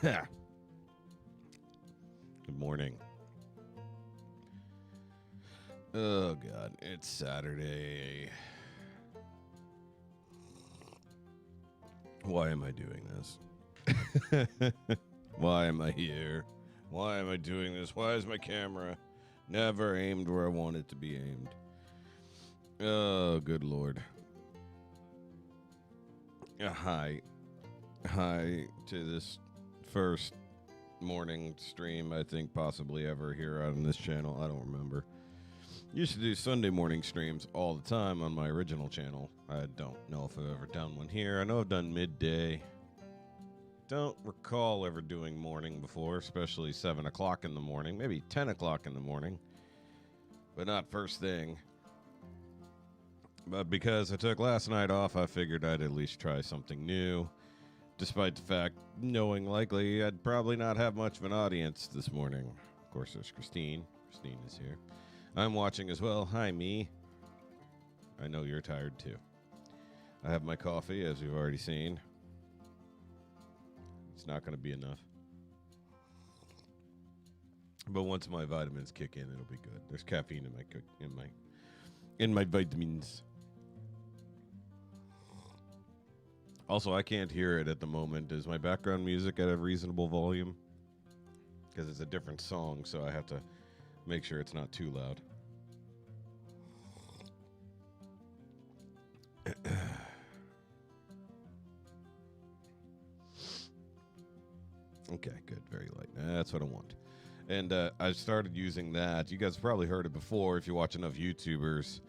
Good morning. Oh, God. It's Saturday. Why am I doing this? Why am I here? Why am I doing this? Why is my camera never aimed where I want it to be aimed? Oh, good Lord. Hi. Hi to this first morning stream, I think, possibly ever here on this channel. I don't remember. Used to do Sunday morning streams all the time on my original channel. I don't know if I've ever done one here. I know I've done midday. Don't recall ever doing morning before, especially 7 o'clock in the morning, maybe 10 o'clock in the morning, but not first thing. But because I took last night off, I figured I'd at least try something new, despite the fact, knowing likely I'd probably not have much of an audience this morning. Of course, there's Christine. Christine is here. I'm watching as well. Hi, me. I know you're tired too. I have my coffee, as you've already seen. It's not going to be enough. But once my vitamins kick in, it'll be good. There's caffeine in my vitamins. Also, I can't hear it at the moment. Is my background music at a reasonable volume? Because it's a different song, so I have to make sure it's not too loud. Okay, good. Very light. That's what I want. And I started using that. You guys probably heard it before if you watch enough YouTubers.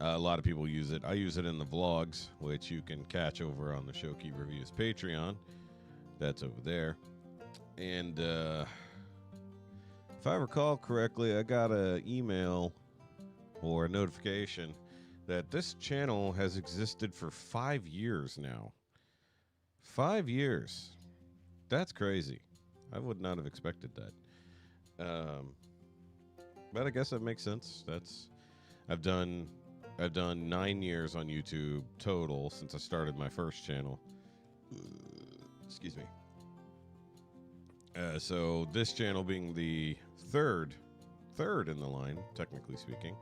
A lot of people use it. I use it in the vlogs, which you can catch over on the Shoky Reviews Patreon. That's over there. And if I recall correctly, I got an email or a notification that this channel has existed for 5 years now. 5 years. That's crazy. I would not have expected that. But I guess that makes sense. I've done 9 years on YouTube total since I started my first channel. Excuse me. So this channel being the third in the line, technically speaking,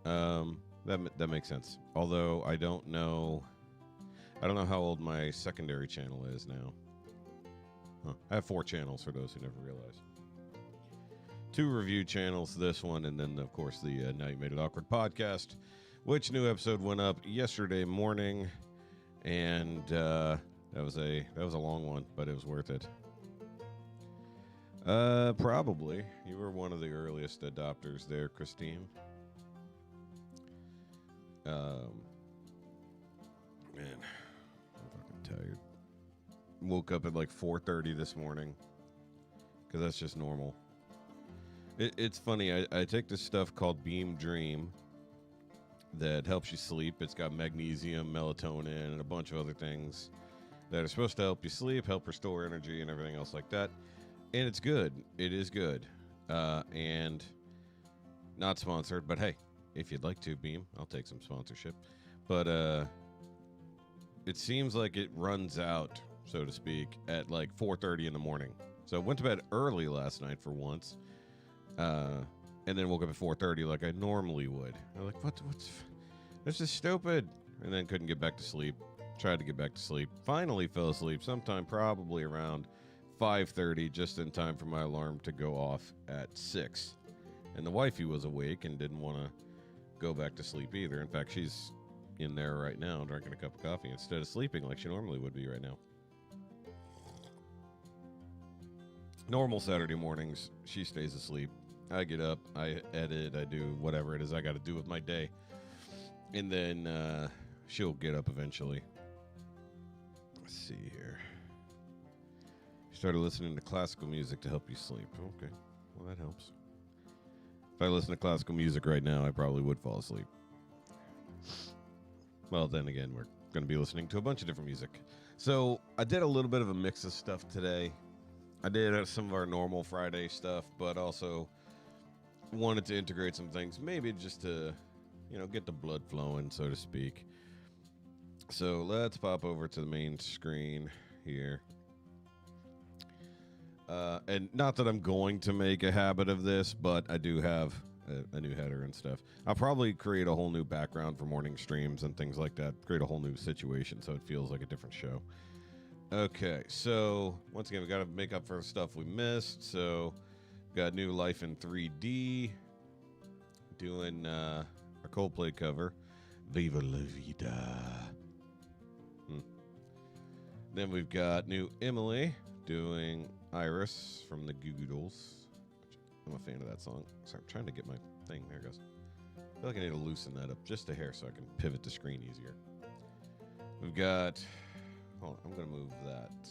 that makes sense. Although I don't know how old my secondary channel is now. I have 4 channels for those who never realized. 2 review channels, this one, and then of course the Now You Made It Awkward podcast, which new episode went up yesterday morning, and that was a long one, but it was worth it. Probably. You were one of the earliest adopters there, Christine. Man, I'm fucking tired. Woke up at like 4:30 this morning, because that's just normal. It's funny, I take this stuff called Beam Dream that helps you sleep. It's got magnesium, melatonin, and a bunch of other things that are supposed to help you sleep, help restore energy, and everything else like that. And it's good. It is good. And not sponsored, but hey, if you'd like to, Beam, I'll take some sponsorship. But it seems like it runs out, so to speak, at like 4:30 in the morning. So I went to bed early last night for once. And then woke up at 4:30 like I normally would. I'm like, what's this is stupid. And then couldn't get back to sleep. Tried to get back to sleep. Finally fell asleep sometime probably around 5:30, just in time for my alarm to go off at 6. And the wifey was awake and didn't want to go back to sleep either. In fact, she's in there right now drinking a cup of coffee instead of sleeping like she normally would be right now. Normal Saturday mornings, she stays asleep. I get up, I edit, I do whatever it is I got to do with my day. And then she'll get up eventually. Let's see here. Started listening to classical music to help you sleep. Okay, well, that helps. If I listen to classical music right now, I probably would fall asleep. Well, then again, we're going to be listening to a bunch of different music. So I did a little bit of a mix of stuff today. I did some of our normal Friday stuff, but also wanted to integrate some things, maybe just to, get the blood flowing, so to speak. So let's pop over to the main screen here. And not that I'm going to make a habit of this, but I do have a new header and stuff. I'll probably create a whole new background for morning streams and things like that. Create a whole new situation so it feels like a different show. Okay, so once again, we got to make up for stuff we missed. So, got New Life in 3D. Doing a Coldplay cover, Viva la Vida. Then we've got New Emily doing Iris from the Goo Goo Dolls. I'm a fan of that song. Sorry, I'm trying to get my thing. There it goes. I feel like I need to loosen that up just a hair so I can pivot the screen easier. We've got... Hold on, I'm going to move that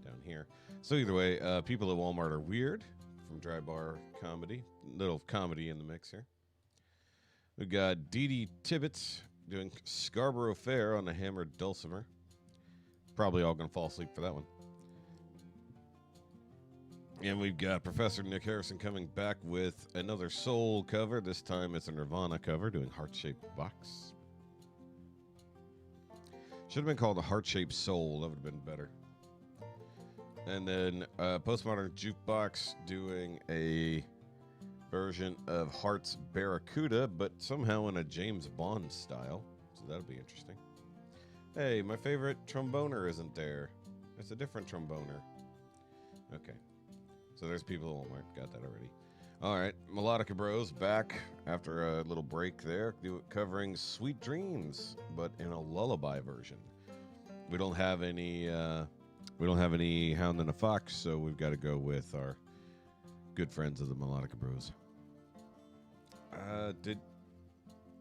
down here. So either way, People at Walmart Are Weird from Dry Bar Comedy. Little comedy in the mix here. We've got Dee Dee Tibbetts doing Scarborough Fair on the hammered dulcimer. Probably all going to fall asleep for that one. And we've got Professor Nick Harrison coming back with another Soul cover. This time it's a Nirvana cover doing Heart-Shaped Box. Should have been called a Heart-Shaped Soul. That would have been better. And then Postmodern Jukebox doing a version of Heart's Barracuda, but somehow in a James Bond style. So that'll be interesting. Hey, my favorite tromboner isn't there. It's a different tromboner. Okay. So there's People at Walmart. Got that already. All right. Melodica Bros back after a little break there, covering Sweet Dreams, but in a lullaby version. We don't have any Hound and a Fox, so we've got to go with our good friends of the Melodica Bros.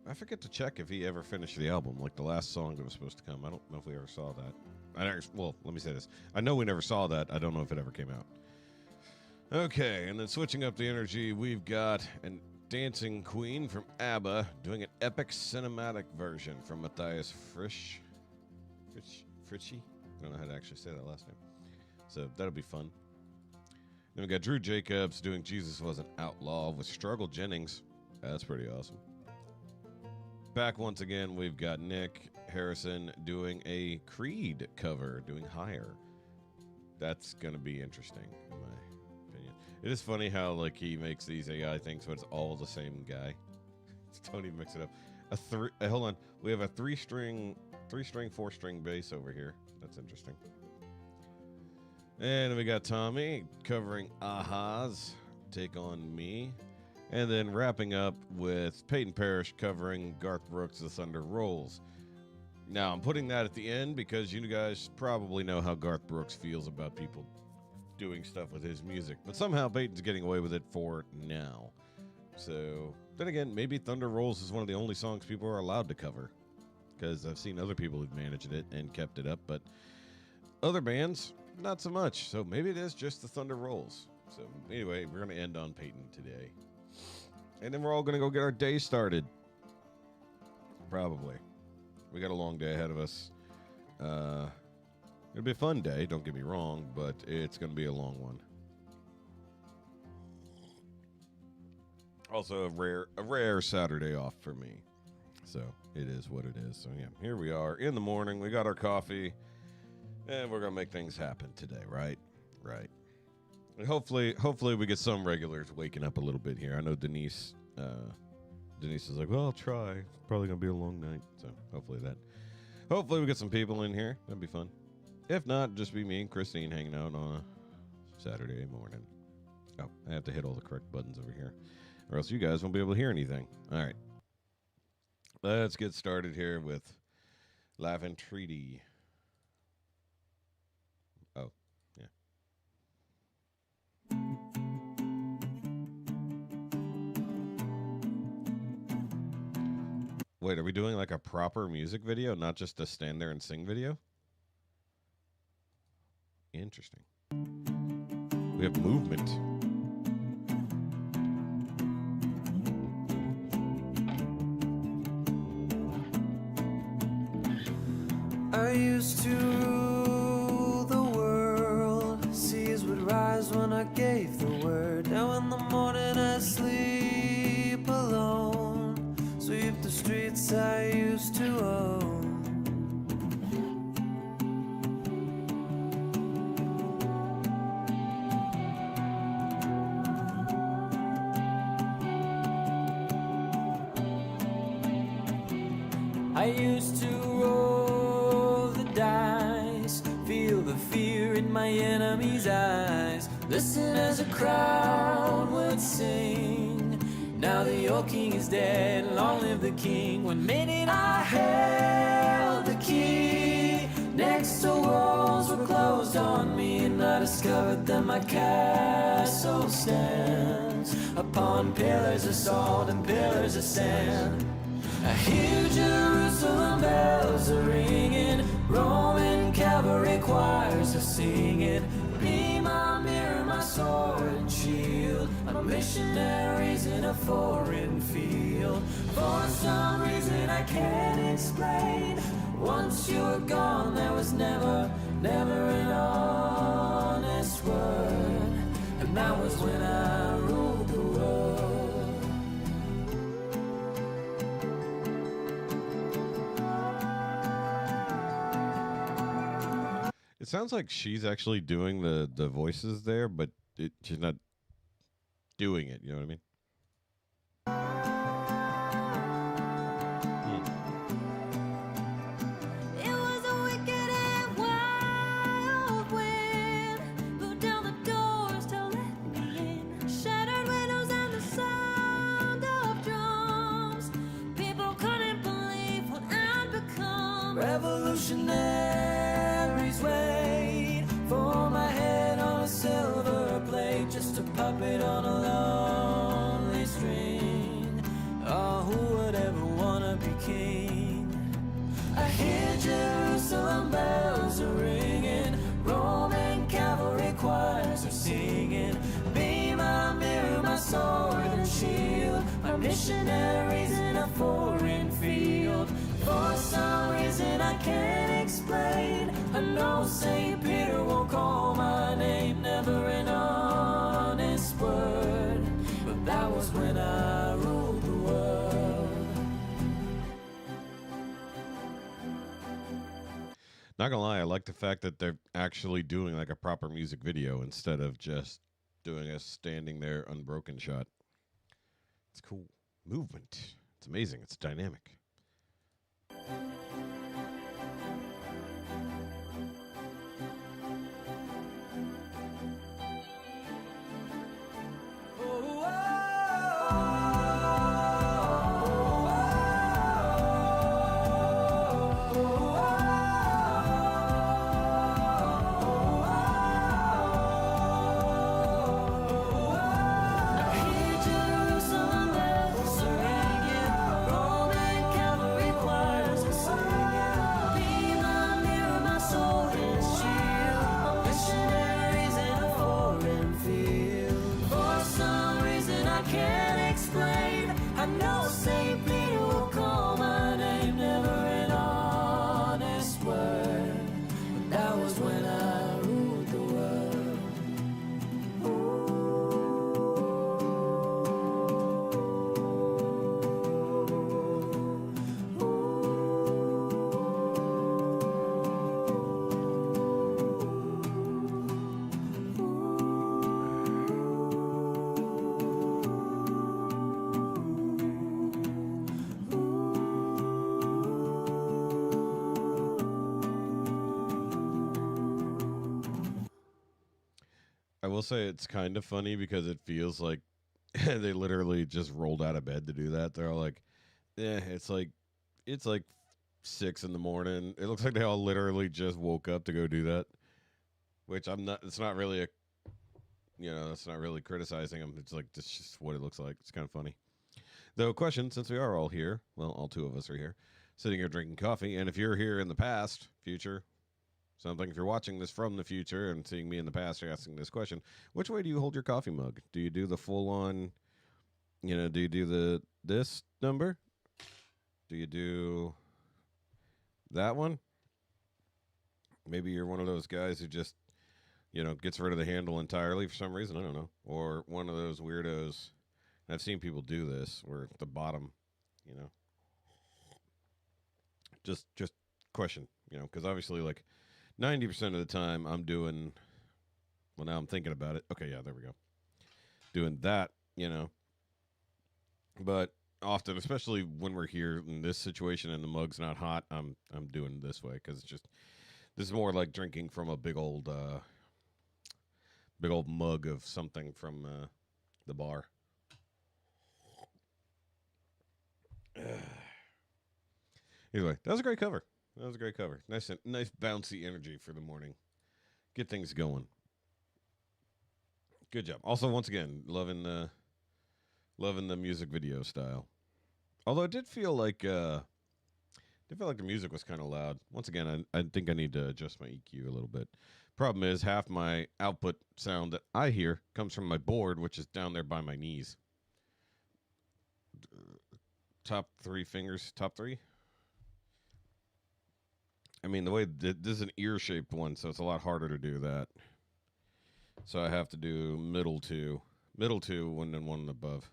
I forget to check if he ever finished the album, like the last song that was supposed to come. I don't know if we ever saw that. Well, let me say this. I know we never saw that. I don't know if it ever came out. Okay, and then switching up the energy, we've got a Dancing Queen from ABBA doing an epic cinematic version from Matthias Fritschy. I don't know how to actually say that last name. So that'll be fun. Then we got Drew Jacobs doing Jesus Was an Outlaw with Struggle Jennings. That's pretty awesome. Back once again, we've got Nick Harrison doing a Creed cover, doing Higher. That's going to be interesting, in my opinion. It is funny how like he makes these AI things, but it's all the same guy. Don't even mix it up. Hold on. We have a three-string, 4-string bass over here. That's interesting. And we got Tommy covering Aha's Take On Me. And then wrapping up with Peyton Parrish covering Garth Brooks' The Thunder Rolls. Now, I'm putting that at the end because you guys probably know how Garth Brooks feels about people doing stuff with his music. But somehow Peyton's getting away with it for now. So, then again, maybe Thunder Rolls is one of the only songs people are allowed to cover. Because I've seen other people who've managed it and kept it up. But other bands, not so much. So maybe it is just the Thunder Rolls. So anyway, we're going to end on Peyton today. And then we're all going to go get our day started. Probably. We got a long day ahead of us. It'll be a fun day, don't get me wrong, but it's going to be a long one. Also a rare Saturday off for me. So it is what it is. So yeah, here we are in the morning. We got our coffee. And we're going to make things happen today, right? Right. And hopefully we get some regulars waking up a little bit here. I know Denise is like, well, I'll try. It's probably going to be a long night. So hopefully we get some people in here. That'd be fun. If not, just be me and Christine hanging out on a Saturday morning. Oh, I have to hit all the correct buttons over here, or else you guys won't be able to hear anything. All right. Let's get started here with Laughing Treaty. Oh, yeah. Wait, are we doing like a proper music video, not just a stand there and sing video? Interesting. We have movement. I used to rule the world. Seas would rise when I gave the word. Now in the morning I sleep alone. Sweep the streets I used to own. I used to roll the dice, feel the fear in my enemy's eyes, listen as a crowd would sing. Now the old king is dead, long live the king. When minute I held the key, next to walls were closed on me, and I discovered that my castle stands upon pillars of salt and pillars of sand. I hear Jerusalem bells are ringing, Roman cavalry choirs are singing. Be my mirror, my sword and shield, I'm missionaries in a foreign field. For some reason I can't explain, once you were gone there was never an honest word. And that was when I ruled the world. It sounds like she's actually doing the voices there, but she's not doing it. You know what I mean? It was a wicked and wild wind, blew down the doors to let me in, shattered windows and the sound of drums. People couldn't believe what I'd become. Revolutionaries wait for my head on a silver plate, just a puppet on a lonely string. Oh, who would ever wanna be king? I hear Jerusalem bells are ringing, Roman cavalry choirs are singing. Be my mirror, my sword and shield, my missionaries in a foreign field. For some reason I can't explain, I know St. Peter won't call my name, never an honest word. But that was when I ruled the world. Not gonna lie, I like the fact that they're actually doing like a proper music video instead of just doing a standing there unbroken shot. It's cool. Movement. It's amazing. It's dynamic. I know St. Peter will call my name, never an honest word. But that was when I ruled the world. I will say it's kind of funny because it feels like they literally just rolled out of bed to do that. They're all like, "Yeah, it's like 6 in the morning." It looks like they all literally just woke up to go do that. Which I'm not. It's not really a. It's not really criticizing them. It's like it's just what it looks like. It's kind of funny. Though, question: since we are all here, well, all two of us are here, sitting here drinking coffee, and if you're here in the past, future, something, if you're watching this from the future and seeing me in the past, you're asking this question: which way do you hold your coffee mug? Do you do the full on? Do you do this number? Do you do that one? Maybe you're one of those guys who just, gets rid of the handle entirely for some reason. I don't know. Or one of those weirdos. And I've seen people do this where at the bottom, you know, just question, because obviously like 90% of the time I'm doing, well, now I'm thinking about it. Okay, yeah, there we go. Doing that, but often, especially when we're here in this situation and the mug's not hot. I'm doing it this way because it's just this is more like drinking from a big old mug of something from the bar. Anyway, that was a great cover. That was a great cover. Nice bouncy energy for the morning. Get things going. Good job. Also, once again, loving the music video style. Although it did feel like the music was kind of loud. Once again, I think I need to adjust my EQ a little bit. Problem is, half my output sound that I hear comes from my board, which is down there by my knees. Top three fingers, top three. I mean, the way this is an ear-shaped one, so it's a lot harder to do that. So I have to do middle two, and then one above.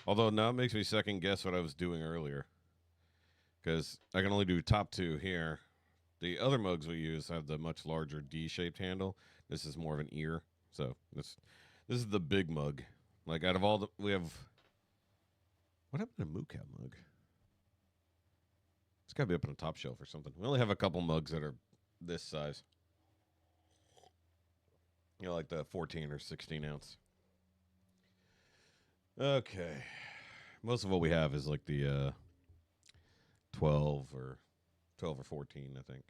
Although now it makes me second guess what I was doing earlier, because I can only do top two here. The other mugs we use have the much larger D-shaped handle. This is more of an ear. So this is the big mug. Like out of all the we have. What happened to Moo Cow mug? It's got to be up on the top shelf or something. We only have a couple mugs that are this size. You know, like the 14 or 16 ounce. Okay. Most of what we have is like the 12 or 14, I think.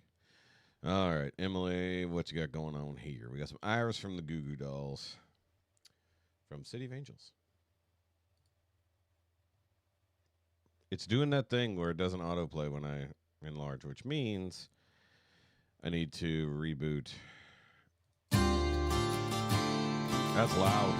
All right, Emily, what you got going on here? We got some Iris from the Goo Goo Dolls from City of Angels. It's doing that thing where it doesn't autoplay when I enlarge, which means I need to reboot. That's loud.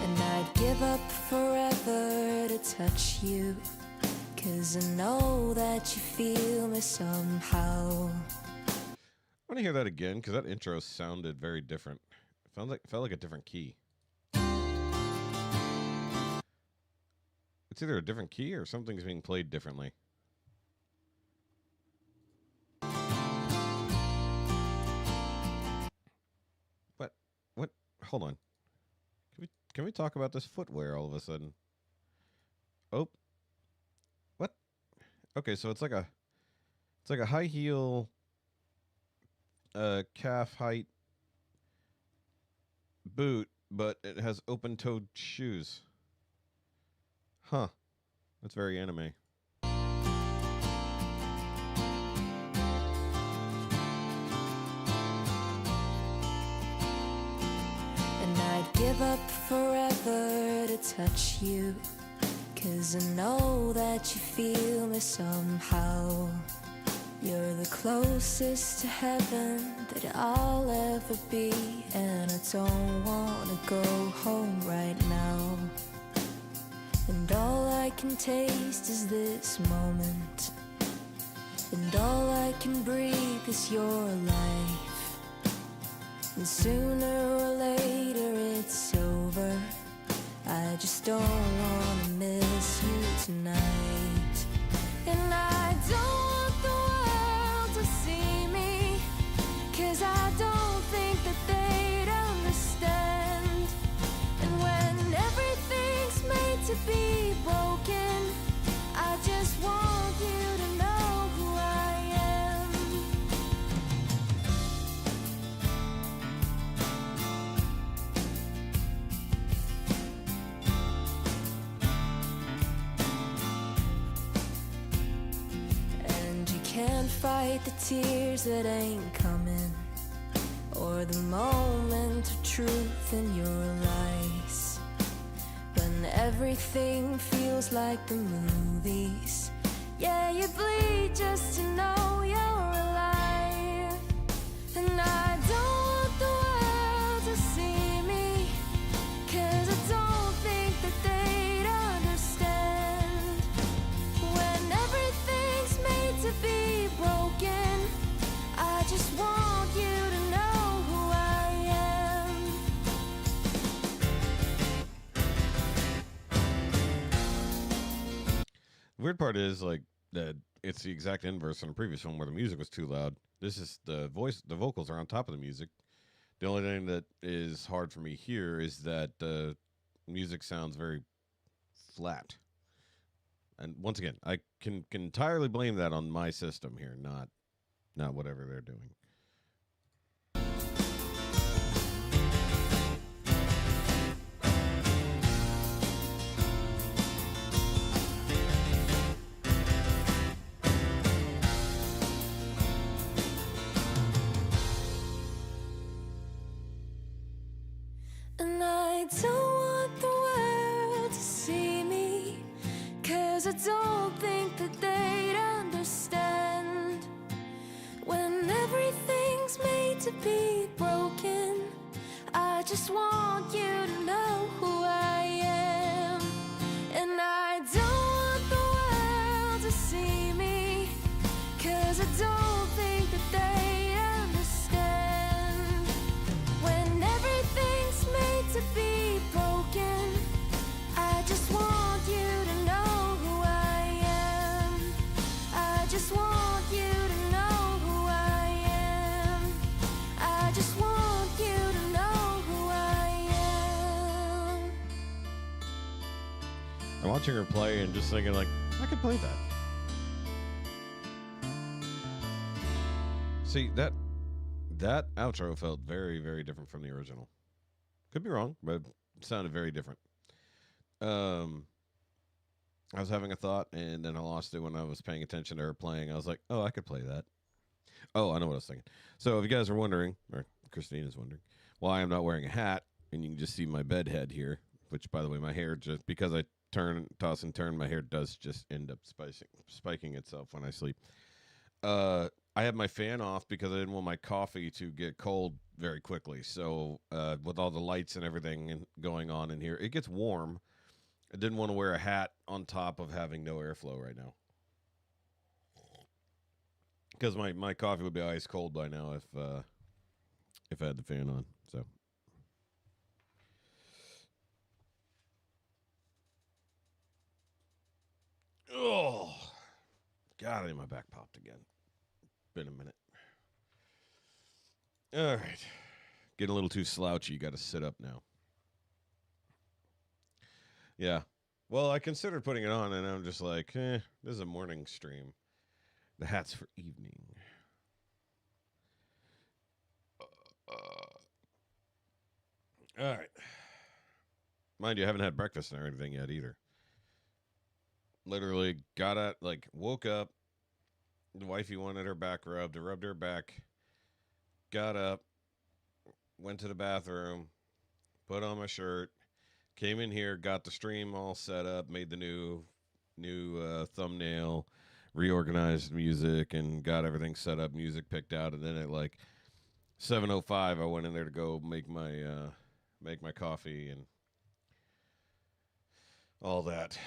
And I'd give up forever to touch you, 'cause I know that you feel me somehow. I want to hear that again because that intro sounded very different. It felt like a different key. It's either a different key or something's being played differently. What? Hold on. Can we talk about this footwear all of a sudden? Oh. What? Okay, so it's like a high heel calf height boot, but it has open-toed shoes. Huh. That's very anime. And I'd give up forever to touch you, 'cause I know that you feel me somehow. You're the closest to heaven that I'll ever be, and I don't wanna go home right now. And all I can taste is this moment, and all I can breathe is your life. And sooner or later it's over. I just don't wanna miss you tonight. And I don't want the world to see me, 'cause I don't think that they'd understand. And when everything's made to be broken, I just want you to know who I am. And you can't fight the tears that ain't coming, or the moment of truth in your lies. When everything feels like the movies, yeah, you bleed just to know you're alive. And I don't want the world to see me, 'cause I don't think that they'd understand. When everything's made to be broken, I just want you to know who I am. The weird part is like that it's the exact inverse on the previous one where the music was too loud. This is the voice. The vocals are on top of the music. The only thing that is hard for me here is that the music sounds very flat. And once again, I can entirely blame that on my system here, not whatever they're doing. And I don't want the world to see me, 'cause I don't think that they'd understand. When everything's made to be broken, I just want you to know who I am. And I don't want the world to see me, 'cause I don't think that they understand. When everything's made to be broken, I just want you to know who I am. I just want you to know who I am. I just want you to know who I am. I'm watching her play and just thinking like, I could play that. See, that outro felt very, very different from the original. Could be wrong, but it sounded very different. I was having a thought and then I lost it when I was paying attention to her playing. I was like, oh, I could play that. Oh, I know what I was thinking. So if you guys are wondering, or Christine is wondering, why I'm not wearing a hat, and you can just see my bed head here, which, by the way, my hair, just because I toss and turn, my hair does just end up spiking itself when I sleep. I have my fan off because I didn't want my coffee to get cold very quickly. So with all the lights and everything going on in here, it gets warm. I didn't want to wear a hat on top of having no airflow right now, because my coffee would be ice cold by now if I had the fan on. So. Oh, God, I think my back popped again. Been a minute. All right. Getting a little too slouchy. You got to sit up now. Yeah. Well, I considered putting it on, and I'm just like, this is a morning stream. The hat's for evening. All right. Mind you, I haven't had breakfast or anything yet either. Literally got up, like, woke up. The wifey wanted her back rubbed. I rubbed her back. Got up. Went to the bathroom. Put on my shirt. Came in here. Got the stream all set up. Made the new thumbnail. Reorganized music and got everything set up. Music picked out. And then at like 7:05, I went in there to go make my coffee and all that.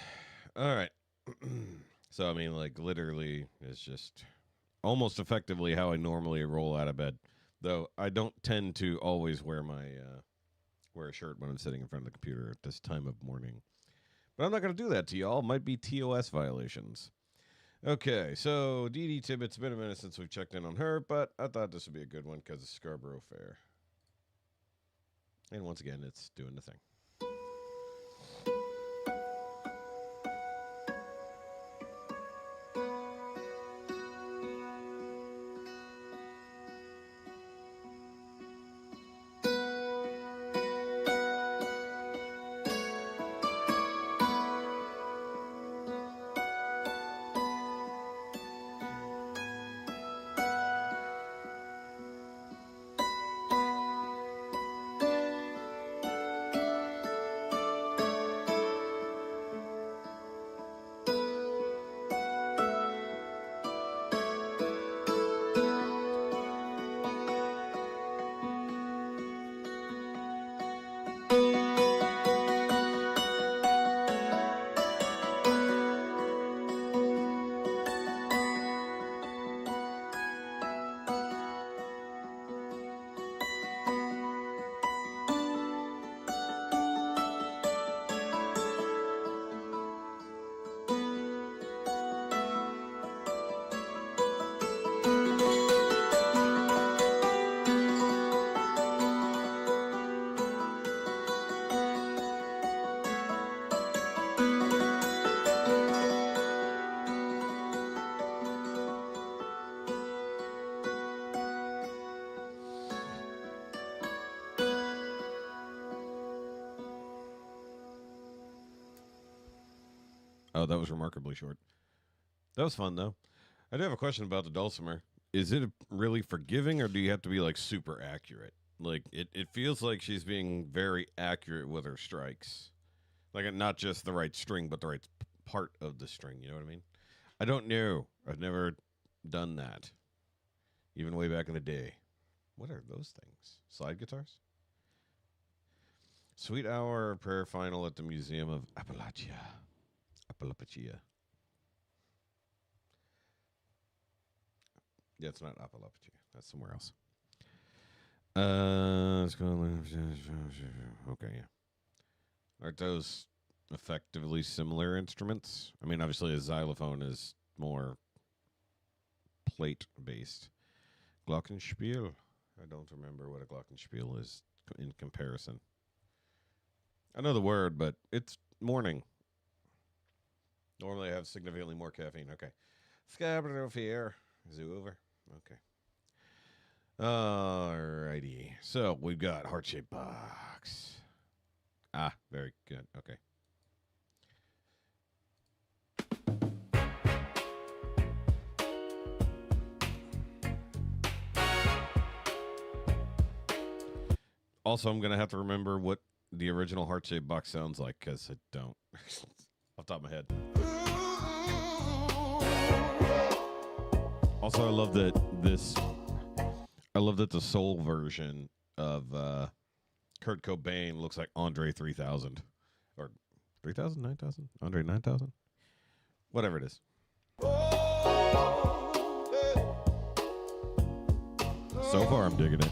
All right. So, I mean, like, literally, it's just almost effectively how I normally roll out of bed. Though I don't tend to always wear a shirt when I'm sitting in front of the computer at this time of morning. But I'm not going to do that to y'all. It might be TOS violations. Okay, so Dee Dee Tibbetts, it's been a minute since we've checked in on her, but I thought this would be a good one because it's Scarborough Fair. And once again, it's doing the thing. Oh, that was remarkably short. That was fun though. I do have a question about the dulcimer. Is it really forgiving, or do you have to be like super accurate? Like it feels like she's being very accurate with her strikes, like not just the right string, but the right part of the string. You know what I mean? I don't know. I've never done that, even way back in the day. What are those things? Slide guitars? Sweet Hour prayer final at the Museum of Appalachia. Appalachia. Yeah, it's not Appalachia. That's somewhere else. Okay, yeah. Aren't those effectively similar instruments? I mean, obviously, a xylophone is more plate based. Glockenspiel. I don't remember what a glockenspiel is in comparison. I know the word, but it's morning. Normally, I have significantly more caffeine. Okay. Scarborough Fair. Is it over? Okay. Alrighty. So we've got heart shaped box. Ah, very good. Okay. Also, I'm going to have to remember what the original heart shaped box sounds like because I don't. Off the top of my head. Also, I love that the soul version of Kurt Cobain looks like Andre 3000. Or 3000, 9000? Andre 9000? Whatever it is. So far, I'm digging it.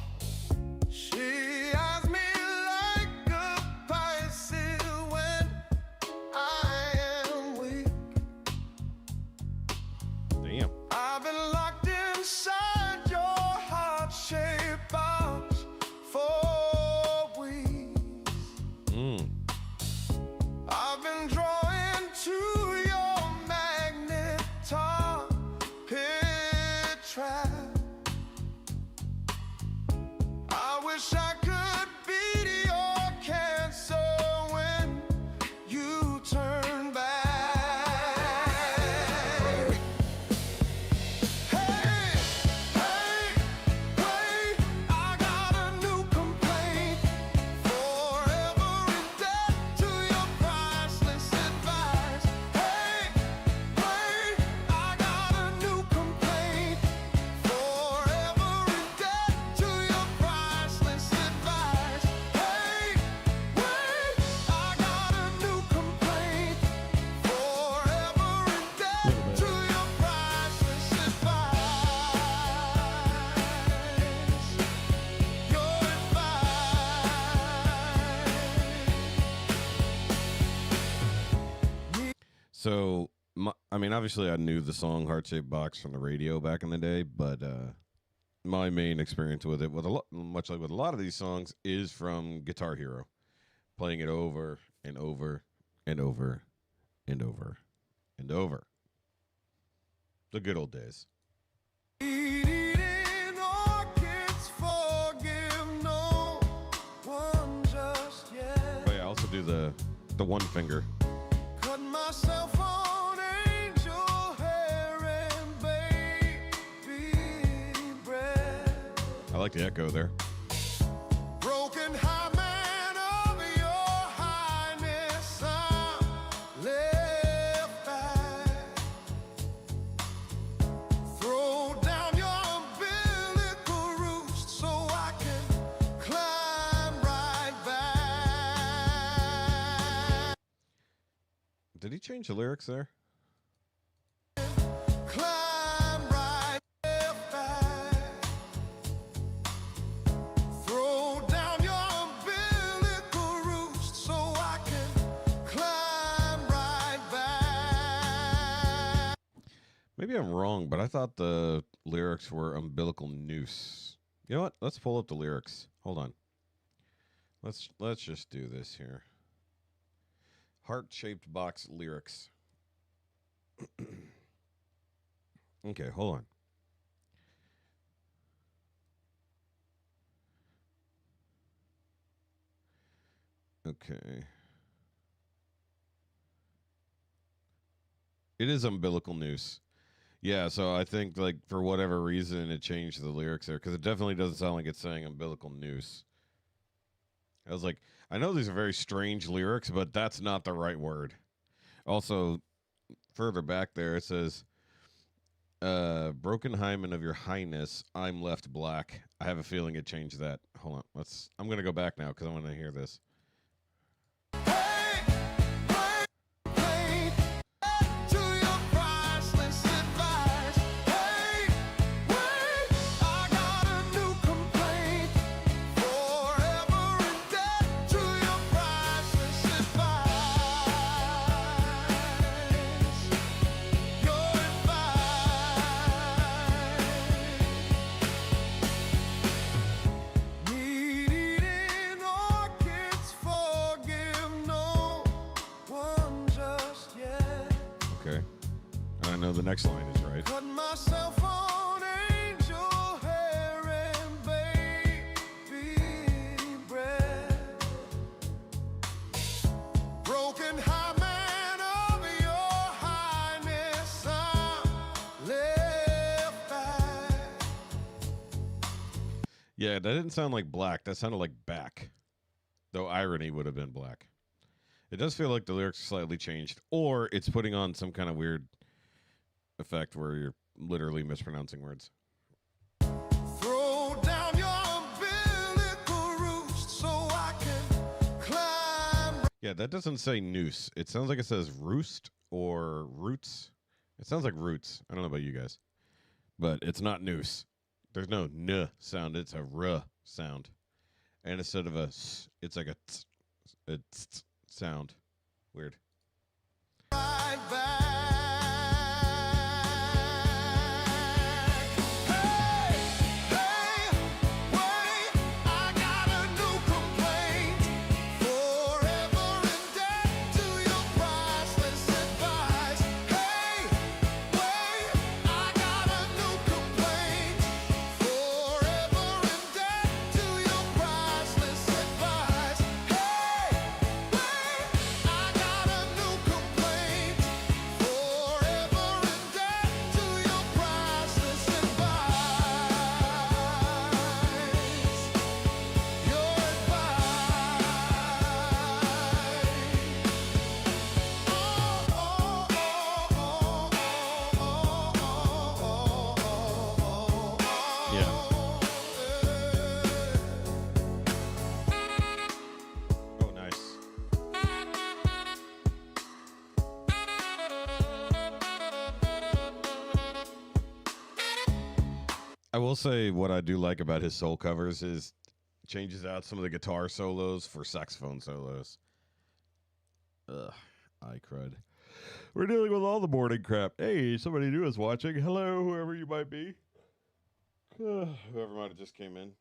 So, I mean, obviously, I knew the song "Heart Shaped Box" from the radio back in the day, but my main experience with it, much like with a lot of these songs, is from Guitar Hero, playing it over and over and over and over and over. The good old days. Oh yeah, I also do the one finger. Cut myself on angel hair and baby breath. I like the echo there. Broken high man of your highness, I'm left back. Throw down your umbilical roost so I can climb right back. Did he change the lyrics there? Climb right back. Throw down your umbilical roost so I can climb right back. Maybe I'm wrong, but I thought the lyrics were umbilical noose. You know what? Let's pull up the lyrics. Hold on. Let's just do this here. Heart-shaped box lyrics. Okay, hold on. Okay. It is umbilical noose. Yeah, so I think like for whatever reason it changed the lyrics there because it definitely doesn't sound like it's saying umbilical noose. I was like, I know these are very strange lyrics, but that's not the right word. Also, further back there it says, broken hymen of your highness, I'm left black. I have a feeling it changed that. Hold on, I'm gonna go back now because I want to hear this. Okay. I know the next line is right. Cut myself on angel hair and baby breath. Broken hymen of your highness, I'm left back. Yeah, that didn't sound like black. That sounded like back. Though irony would have been black. It does feel like the lyrics are slightly changed, or it's putting on some kind of weird effect where you're literally mispronouncing words. Throw down your umbilical roost so I can climb. Yeah, that doesn't say noose. It sounds like it says roost or roots. It sounds like roots. I don't know about you guys, but it's not noose. There's no n sound. It's a r sound, and instead of a s, it's like a t, a t sound. Weird. Right back. Hey, hey, wait, I got a new complaint. Forever in debt to your priceless advice. Hey, wait, I got a new complaint. Forever in debt to your priceless advice. Hey, wait, I got a new complaint. Forever in debt to your priceless advice. Your advice. Yeah. Oh, nice. I will say what I do like about his soul covers is changes out some of the guitar solos for saxophone solos. Ugh, I crud. We're dealing with all the morning crap. Hey, somebody new is watching. Hello, whoever you might be. Whoever might have just came in.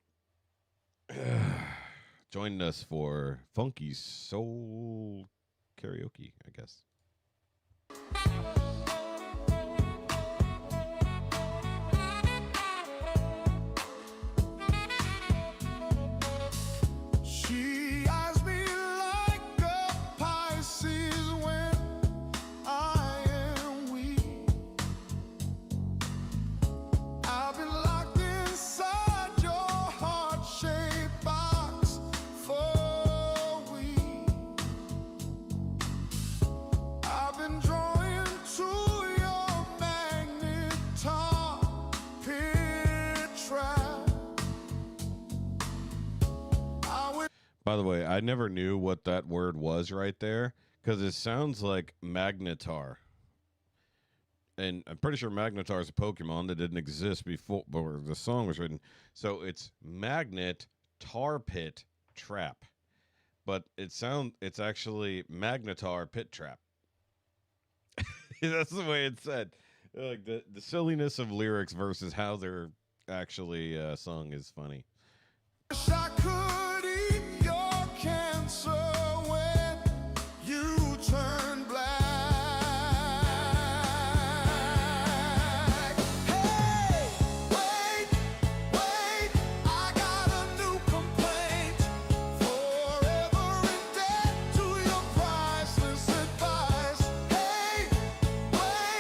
Joining us for Funky Soul Karaoke, I guess. She eyes me like a Pisces when I am weak. I've been locked inside your heart-shaped box for a week. I've been drawing to your magnetar pit trap. By the way, I never knew what that word was right there because it sounds like magnetar. And I'm pretty sure magnetar is a Pokemon that didn't exist before the song was written. So it's magnet tar pit trap. But it's actually magnetar pit trap. That's the way it's said. Like the silliness of lyrics versus how they're actually sung is funny. Wish I could eat your cancer when you turn black. Hey, wait, I got a new complaint. Forever in debt to your priceless advice. Hey, wait,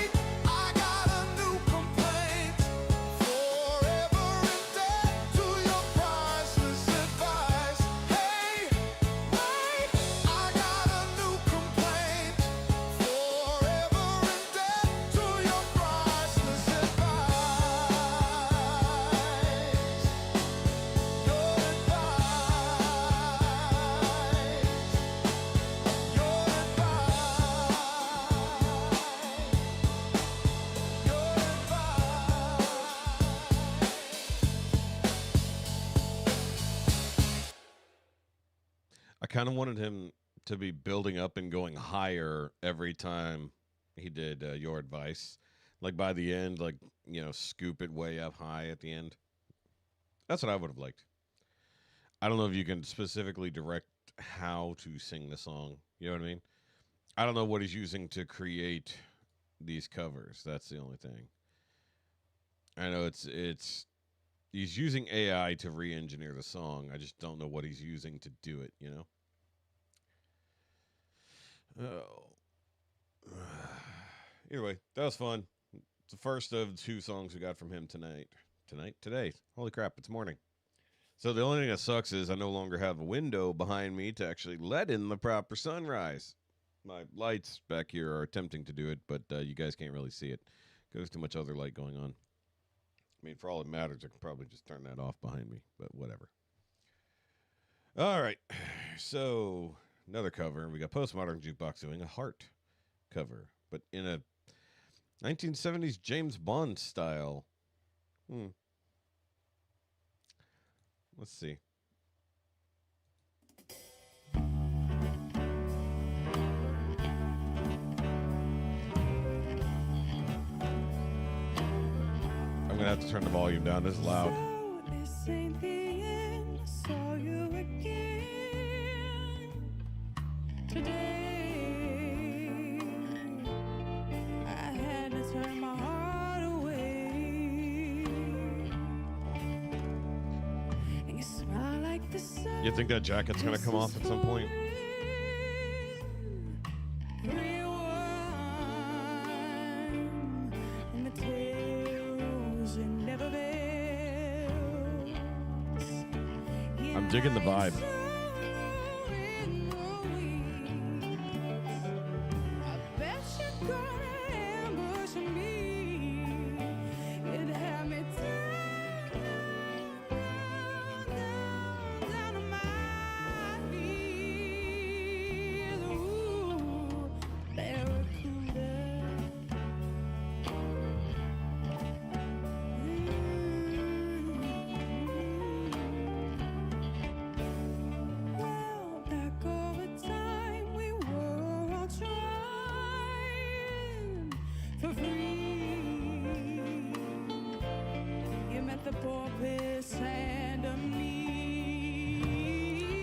I kind of wanted him to be building up and going higher every time he did Your Advice. Like by the end, like, scoop it way up high at the end. That's what I would have liked. I don't know if you can specifically direct how to sing the song. You know what I mean? I don't know what he's using to create these covers. That's the only thing. I know it's he's using AI to re-engineer the song. I just don't know what he's using to do it, Oh. Either way, that was fun. It's the first of 2 songs we got from him tonight. Today. Holy crap, it's morning. So the only thing that sucks is I no longer have a window behind me to actually let in the proper sunrise. My lights back here are attempting to do it, but you guys can't really see it. There's too much other light going on. I mean, for all it matters, I can probably just turn that off behind me, but whatever. All right. So, another cover. We got Postmodern Jukebox doing a Heart cover, but in a 1970s James Bond style. Let's see. I'm gonna have to turn the volume down. This is loud. So this ain't the end. I saw you again today. I had to turn my heart away. And you smile like the sun. You think that jacket's gonna come off at some point? I'm digging the vibe.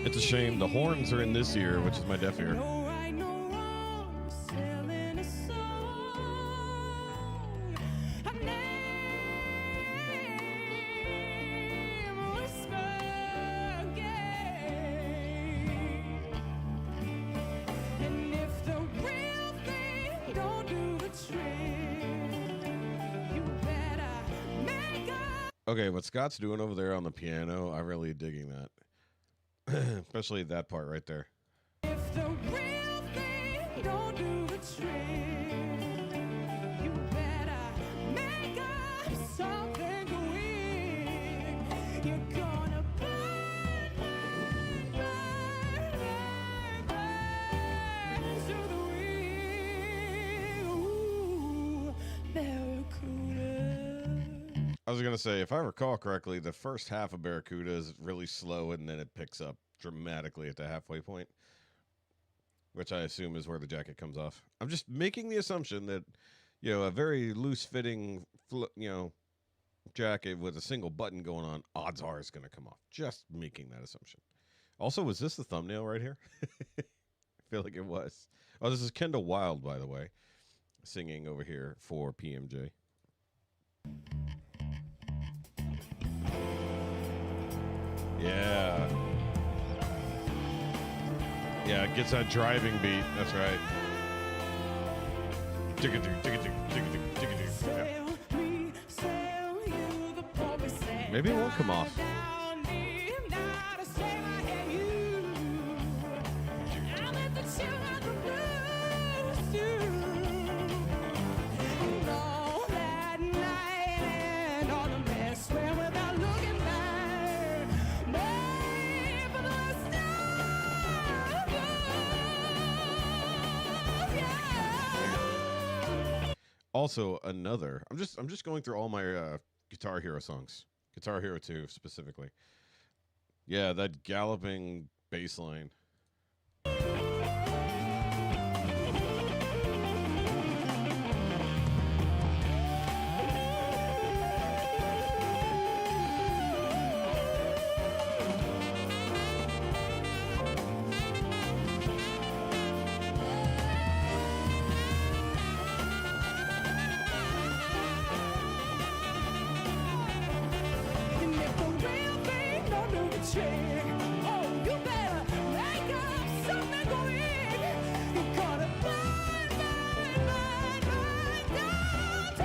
It's a shame the horns are in this ear, which is my deaf ear. Okay, what Scott's doing over there on the piano, I'm really digging that. Especially that part right there. If the real thing don't do the trick, you better make up something quick. You're gonna burn to the wind. Ooh, Barracuda. I was going to say, if I recall correctly, the first half of Barracuda is really slow and then it picks up dramatically at the halfway point, which I assume is where the jacket comes off. I'm just making the assumption that, a very loose-fitting, jacket with a single button going on, odds are it's going to come off. Just making that assumption. Also, was this the thumbnail right here? I feel like it was. Oh, this is Kendall Wild, by the way, singing over here for PMJ. Yeah. Yeah, it gets that driving beat. That's right. Yeah. Maybe it won't come off. Also, another. I'm just going through all my Guitar Hero songs. Guitar Hero 2 specifically. Yeah, that galloping bass line. chick. Oh, you better make up something quick. You gotta burn, burn, burn, burn down to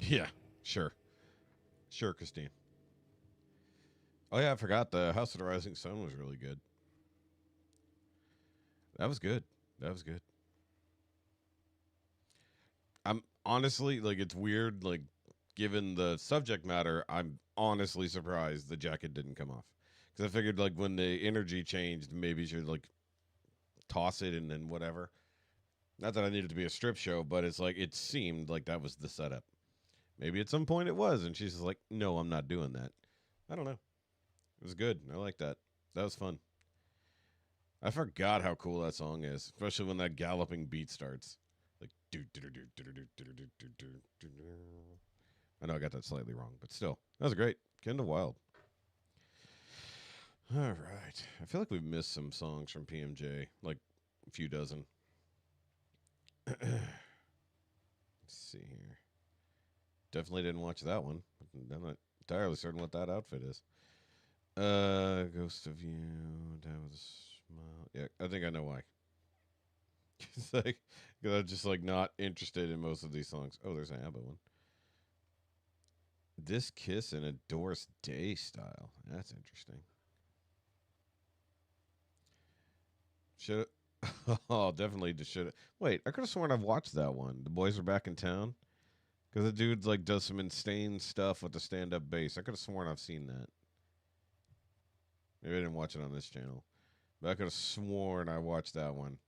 Yeah, sure. Sure, Christine. Oh, yeah, I forgot the House of the Rising Sun was really good. That was good. That was good. I'm honestly, like, it's weird, like, given the subject matter, I'm honestly surprised the jacket didn't come off. Because I figured, like, when the energy changed, maybe she would, like, toss it and then whatever. Not that I needed to be a strip show, but it's like, it seemed like that was the setup. Maybe at some point it was, and she's just like, no, I'm not doing that. I don't know. It was good. I like that. That was fun. I forgot how cool that song is, especially when that galloping beat starts. Like, I know I got that slightly wrong, but still, that was great. Kendall Wild. All right. I feel like we've missed some songs from PMJ, like a few dozen. Let's see here. Definitely didn't watch that one. I'm not entirely certain what that outfit is. Ghost of You, Die with a Smile. Yeah, I think I know why. It's like, cause I'm just like not interested in most of these songs. Oh, there's an ABBA one. This Kiss in a Doris Day style. That's interesting. Should oh, definitely just should. Wait, I could have sworn I've watched that one. The Boys Are Back in Town. Because the dude like does some insane stuff with the stand-up bass. I could have sworn I've seen that. Maybe I didn't watch it on this channel, but I could have sworn I watched that one.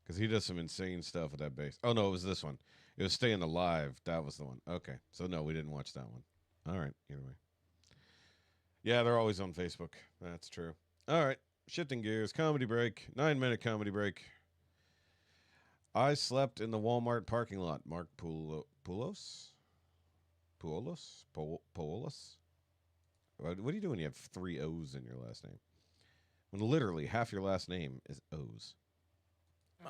Because he does some insane stuff with that bass. Oh no, it was this one. It was Staying Alive. That was the one. Okay, so no, we didn't watch that one. All right, either way. Yeah, they're always on Facebook. That's true. All right, shifting gears. Comedy break. 9-minute comedy break. I slept in the Walmart parking lot. Mark Poulos? What are you doing when you have 3 O's in your last name? When literally half your last name is O's.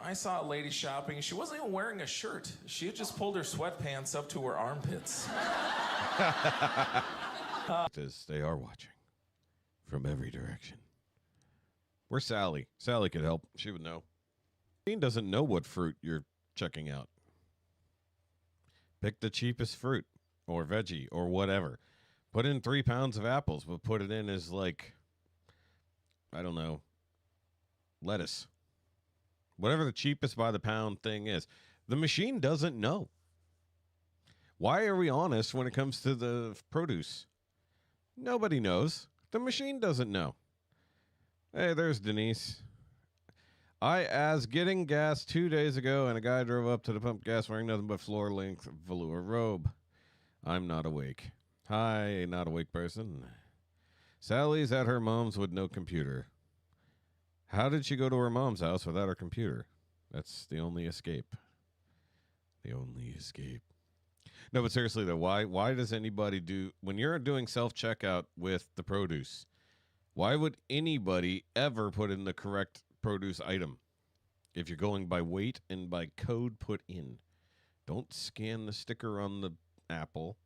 I saw a lady shopping. She wasn't even wearing a shirt. She had just pulled her sweatpants up to her armpits. They are watching from every direction. Where's Sally? Sally could help. She would know. Dean doesn't know what fruit you're checking out. Pick the cheapest fruit or veggie or whatever. Put in 3 pounds of apples, but put it in as like, I don't know, lettuce. Whatever the cheapest by the pound thing is. The machine doesn't know. Why are we honest when it comes to the produce? Nobody knows. The machine doesn't know. Hey, there's Denise. I as getting gas 2 days ago, and a guy drove up to the pump gas wearing nothing but floor-length velour robe. I'm not awake. Hi, not awake person. Sally's at her mom's with no computer. How did she go to her mom's house without her computer? That's the only escape. The only escape. No, but seriously though, why does anybody do, when you're doing self-checkout with the produce, why would anybody ever put in the correct produce item? If you're going by weight and by code put in. Don't scan the sticker on the apple.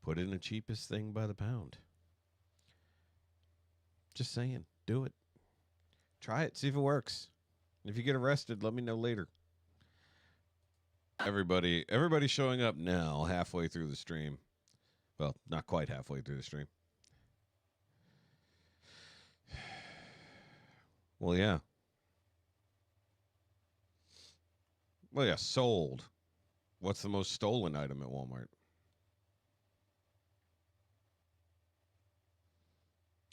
Put in the cheapest thing by the pound. Just saying. Do it. Try it. See if it works. If you get arrested, let me know later. Everybody showing up now halfway through the stream. Well, not quite halfway through the stream. Well, yeah. Well, yeah, sold. What's the most stolen item at Walmart?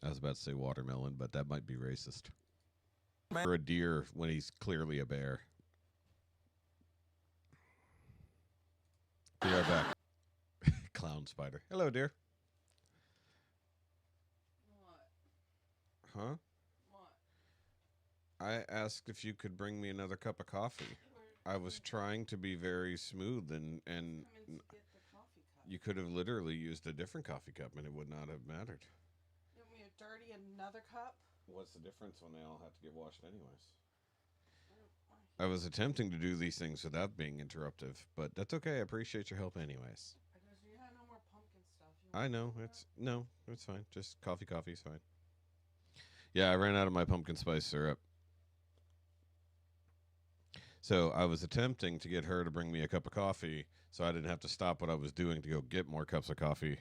I was about to say watermelon, but that might be racist. Or a deer when he's clearly a bear. Be right back. Clown spider. Hello, dear. What? Huh? What? I asked if you could bring me another cup of coffee. I was trying to be very smooth and you could have literally used a different coffee cup and it would not have mattered. You want me to dirty another cup? What's the difference when they all have to get washed anyways? I was attempting to do these things without being interruptive, but that's okay. I appreciate your help anyways. Because you have no more pumpkin stuff. I know. It's fine. Just coffee is fine. Yeah, I ran out of my pumpkin spice syrup. So I was attempting to get her to bring me a cup of coffee so I didn't have to stop what I was doing to go get more cups of coffee.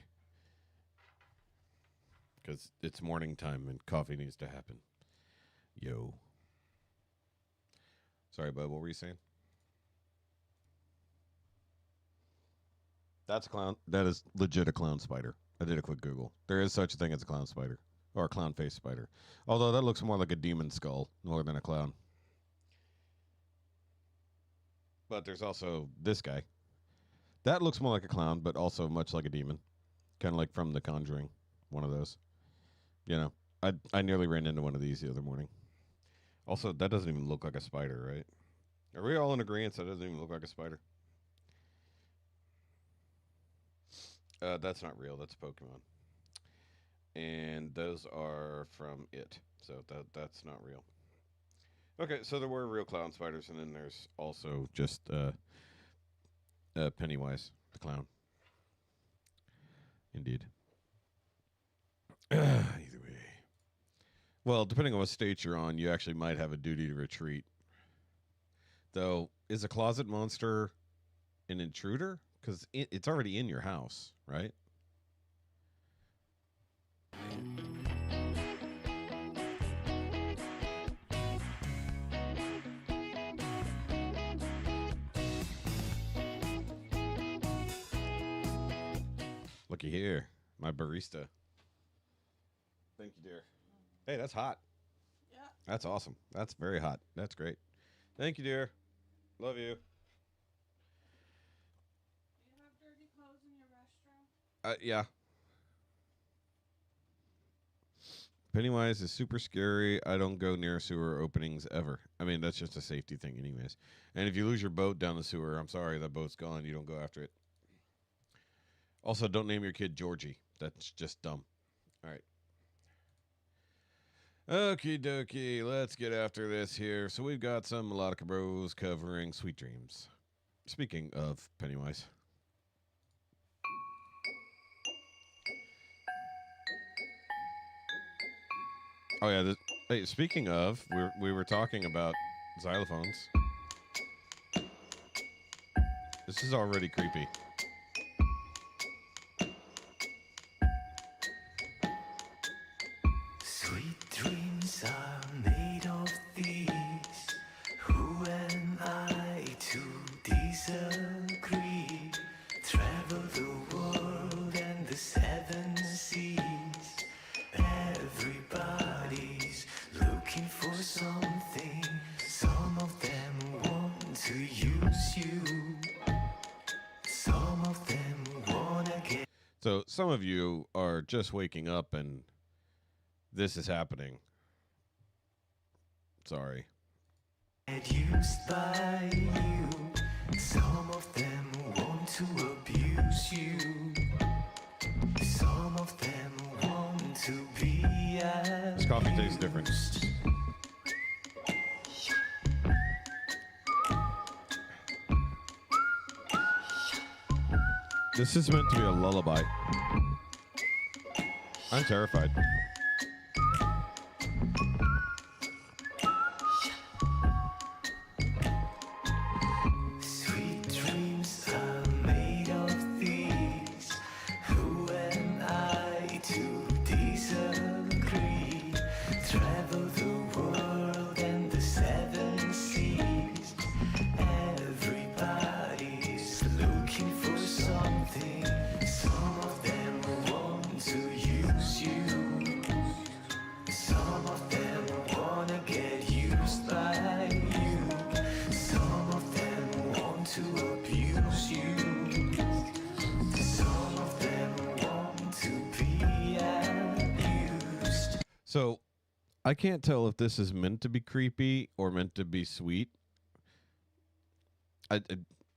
Because it's morning time and coffee needs to happen. Yo. Sorry, bud. What were you saying? That's a clown. That is legit a clown spider. I did a quick Google. There is such a thing as a clown spider. Or a clown face spider. Although that looks more like a demon skull more than a clown. But there's also this guy. That looks more like a clown, but also much like a demon. Kind of like from The Conjuring. One of those. You know, I nearly ran into one of these the other morning. Also, that doesn't even look like a spider, right? Are we all in agreement that doesn't even look like a spider? That's not real. That's Pokemon. And those are from It. So that's not real. Okay, so there were real clown spiders, and then there's also just Pennywise, the clown. Indeed. Either way. Well, depending on what state you're on, you actually might have a duty to retreat. Though, is a closet monster an intruder? Because it's already in your house, right? Looky here, my barista. Thank you, dear. Hey, that's hot. Yeah. That's awesome. That's very hot. That's great. Thank you, dear. Love you. Do you have dirty clothes in your restroom? Yeah. Pennywise is super scary. I don't go near sewer openings ever. I mean, that's just a safety thing anyways. And if you lose your boat down the sewer, I'm sorry, that boat's gone. You don't go after it. Also, don't name your kid Georgie. That's just dumb. All right. Okie dokie. Let's get after this here. So we've got some Melodica Bros covering Sweet Dreams. Speaking of Pennywise. Oh, yeah. Hey, speaking of, we were talking about xylophones. This is already creepy. Sweet dreams are made of these. Who am I to disagree? Travel the world and the seven seas. Everybody's looking for something. Some of them want to use you. Some of them wanna get. So some of you are just waking up and this is happening. Sorry. Get used by you. Some of them want to abuse you. Some of them want to be This coffee tastes different. This is meant to be a lullaby. I'm terrified. Sweet dreams are made of these. Who am I to disagree? Travel the world and the seven seas. Everybody's looking for something. Some of them want to use you. Some of them wanna get used by you. Some of them want to abuse you. Some of them want to be abused. So I can't tell if this is meant to be creepy or meant to be sweet.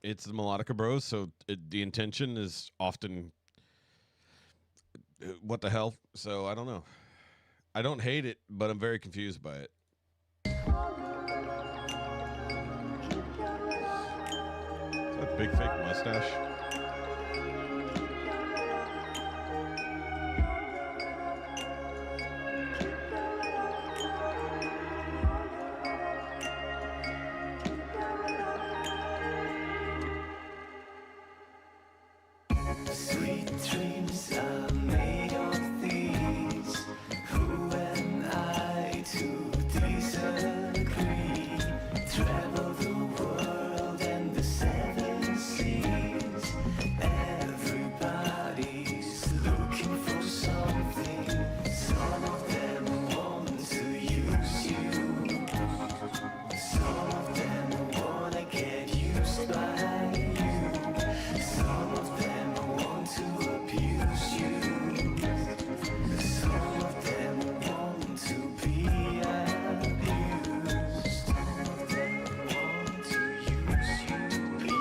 It's the Melodica Bros, so the intention is often what the hell. So I don't know. I don't hate it, but I'm very confused by it. Is that big fake mustache? Sweet dreams are made of these. Who am I to disagree? Travel the world and the seven seas. Everybody's looking for something. Some of them want to use you. Some of them wanna get used by you. Some of them want to abuse you. Some of them want to be abused. Some of them want to use you, be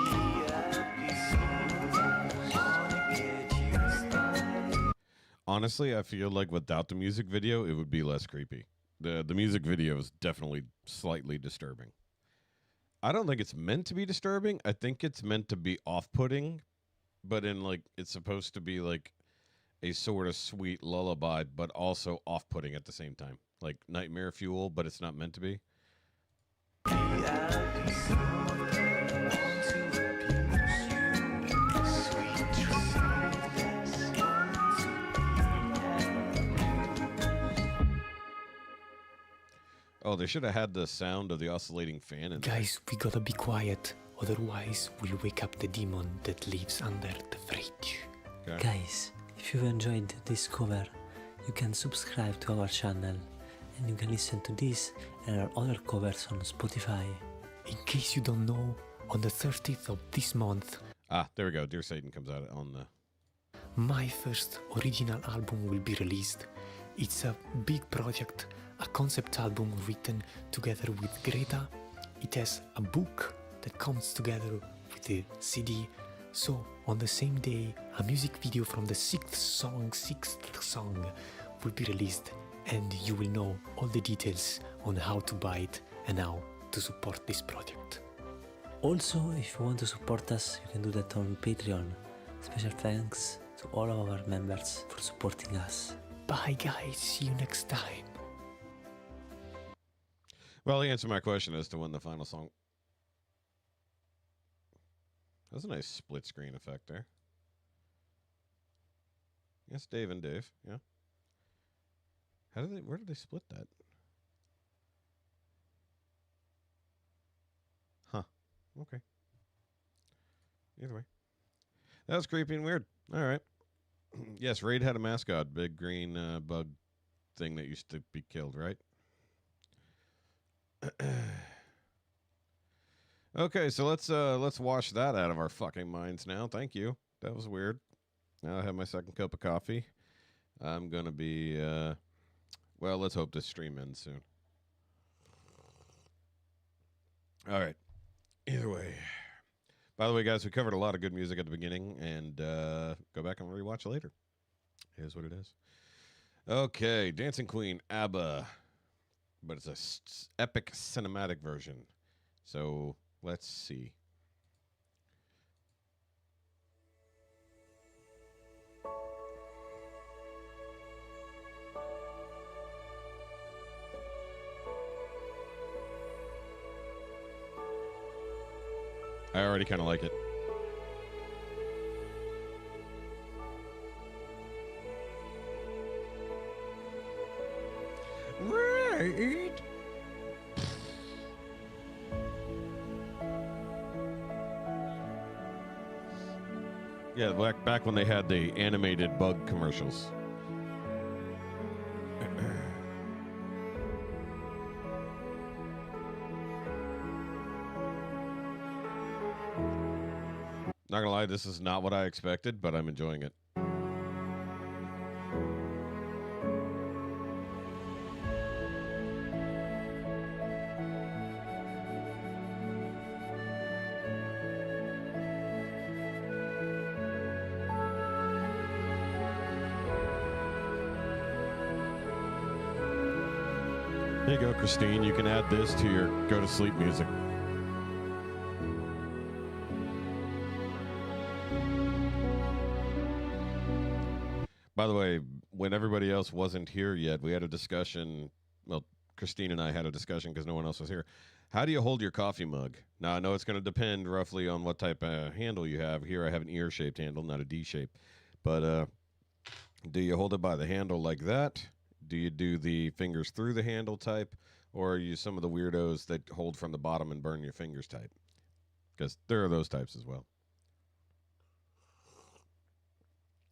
abused. Some of them wanna get used by. Honestly, I feel like without the music video, it would be less creepy. The music video is definitely slightly disturbing. I don't think it's meant to be disturbing. I think it's meant to be off-putting, but in like it's supposed to be like a sort of sweet lullaby, but also off-putting at the same time, like nightmare fuel, but it's not meant to be. Oh, they should have had the sound of the oscillating fan in there. Guys, we gotta be quiet, otherwise we'll wake up the demon that lives under the fridge. Okay. Guys, if you enjoyed this cover, you can subscribe to our channel and you can listen to this and our other covers on Spotify. In case you don't know, on the 30th of this month, Ah, there we go. Dear Satan comes out on the... my first original album will be released. It's a big project, a concept album written together with Greta. It has a book that comes together with the CD. So on the same day, a music video from the sixth song will be released, and you will know all the details on how to buy it and how to support this project. Also, if you want to support us, you can do that on Patreon. Special thanks to all of our members for supporting us. Bye guys, see you next time. Well, he answered my question as to when the final song... That's a nice split screen effect there. Yes, Dave and Dave, yeah. Where did they split that? Huh. Okay. Either way. That was creepy and weird. All right. Yes, Raid had a mascot, big green bug thing that used to be killed, right? Okay, so let's wash that out of our fucking minds now. Thank you. That was weird. Now I have my second cup of coffee. I'm gonna be well, let's hope this stream ends soon. All right. Either way. By the way, guys, we covered a lot of good music at the beginning, and go back and rewatch later. Here's what it is. Okay, Dancing Queen, ABBA. But it's a epic cinematic version. So let's see. I already kind of like it. Right. Yeah, back when they had the animated bug commercials. Not gonna lie, this is not what I expected, but I'm enjoying it. There you go, Christine. You can add this to your go to sleep music. By the way, when everybody else wasn't here yet, we had a discussion. Well, Christine and I had a discussion because no one else was here. How do you hold your coffee mug? Now, I know it's going to depend roughly on what type of handle you have. Here, I have an ear-shaped handle, not a D-shape. But do you hold it by the handle like that? Do you do the fingers through the handle type? Or are you some of the weirdos that hold from the bottom and burn your fingers type? Because there are those types as well.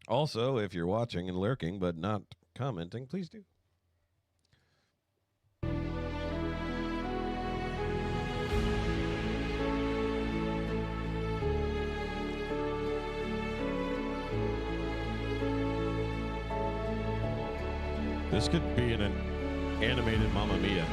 Also, if you're watching and lurking but not commenting, please do. This could be an animated Mamma Mia.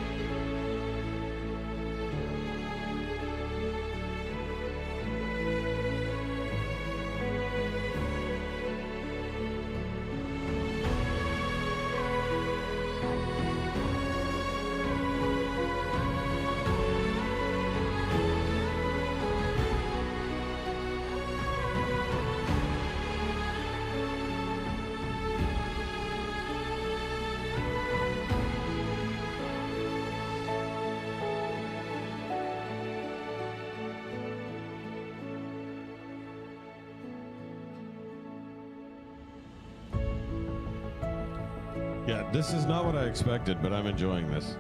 Yeah, this is not what I expected, but I'm enjoying this.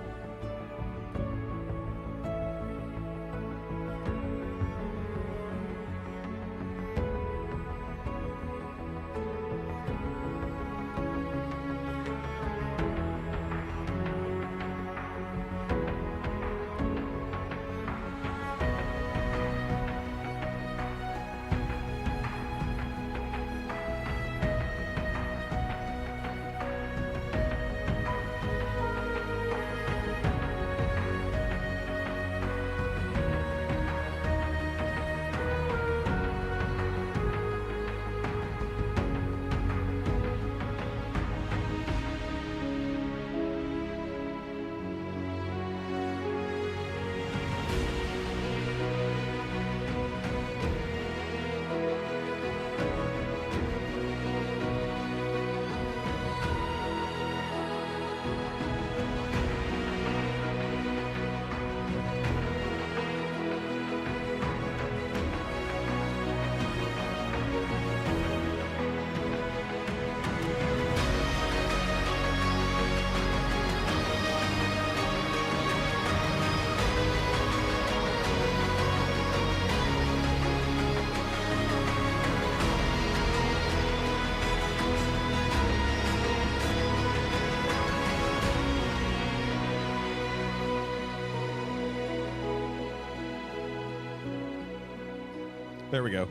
There we go.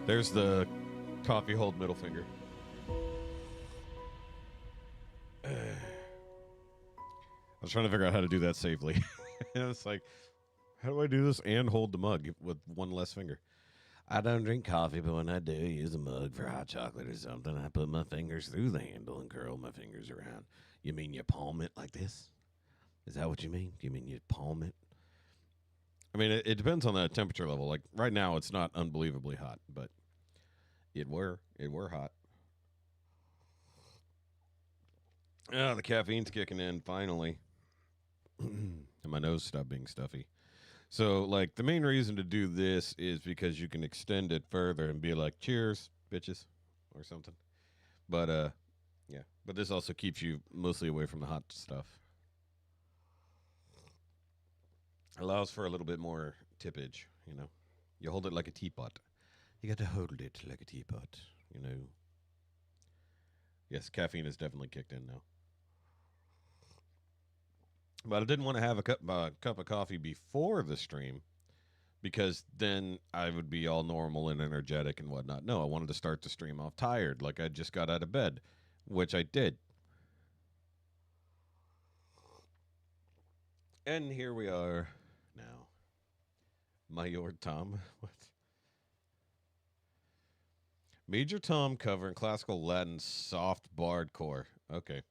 There's the coffee hold middle finger. I was trying to figure out how to do that safely. And it's like, how do I do this and hold the mug with one less finger? I don't drink coffee, but when I do use a mug for hot chocolate or something, I put my fingers through the handle and curl my fingers around. You mean you palm it like this? Is that what you mean? Do you mean you palm it? I mean, it depends on the temperature level. Like right now, it's not unbelievably hot, but it were hot. Ah, the caffeine's kicking in finally, and my nose stopped being stuffy. So, like, the main reason to do this is because you can extend it further and be like, "Cheers, bitches," or something. But yeah. But this also keeps you mostly away from the hot stuff. Allows for a little bit more tippage, you know. You hold it like a teapot. You got to hold it like a teapot, you know. Yes, caffeine is definitely kicked in now. But I didn't want to have a cup of coffee before the stream because then I would be all normal and energetic and whatnot. No, I wanted to start the stream off tired, like I just got out of bed, which I did. And here we are now. Major Tom. What? Major Tom covering classical Latin soft bardcore. Okay.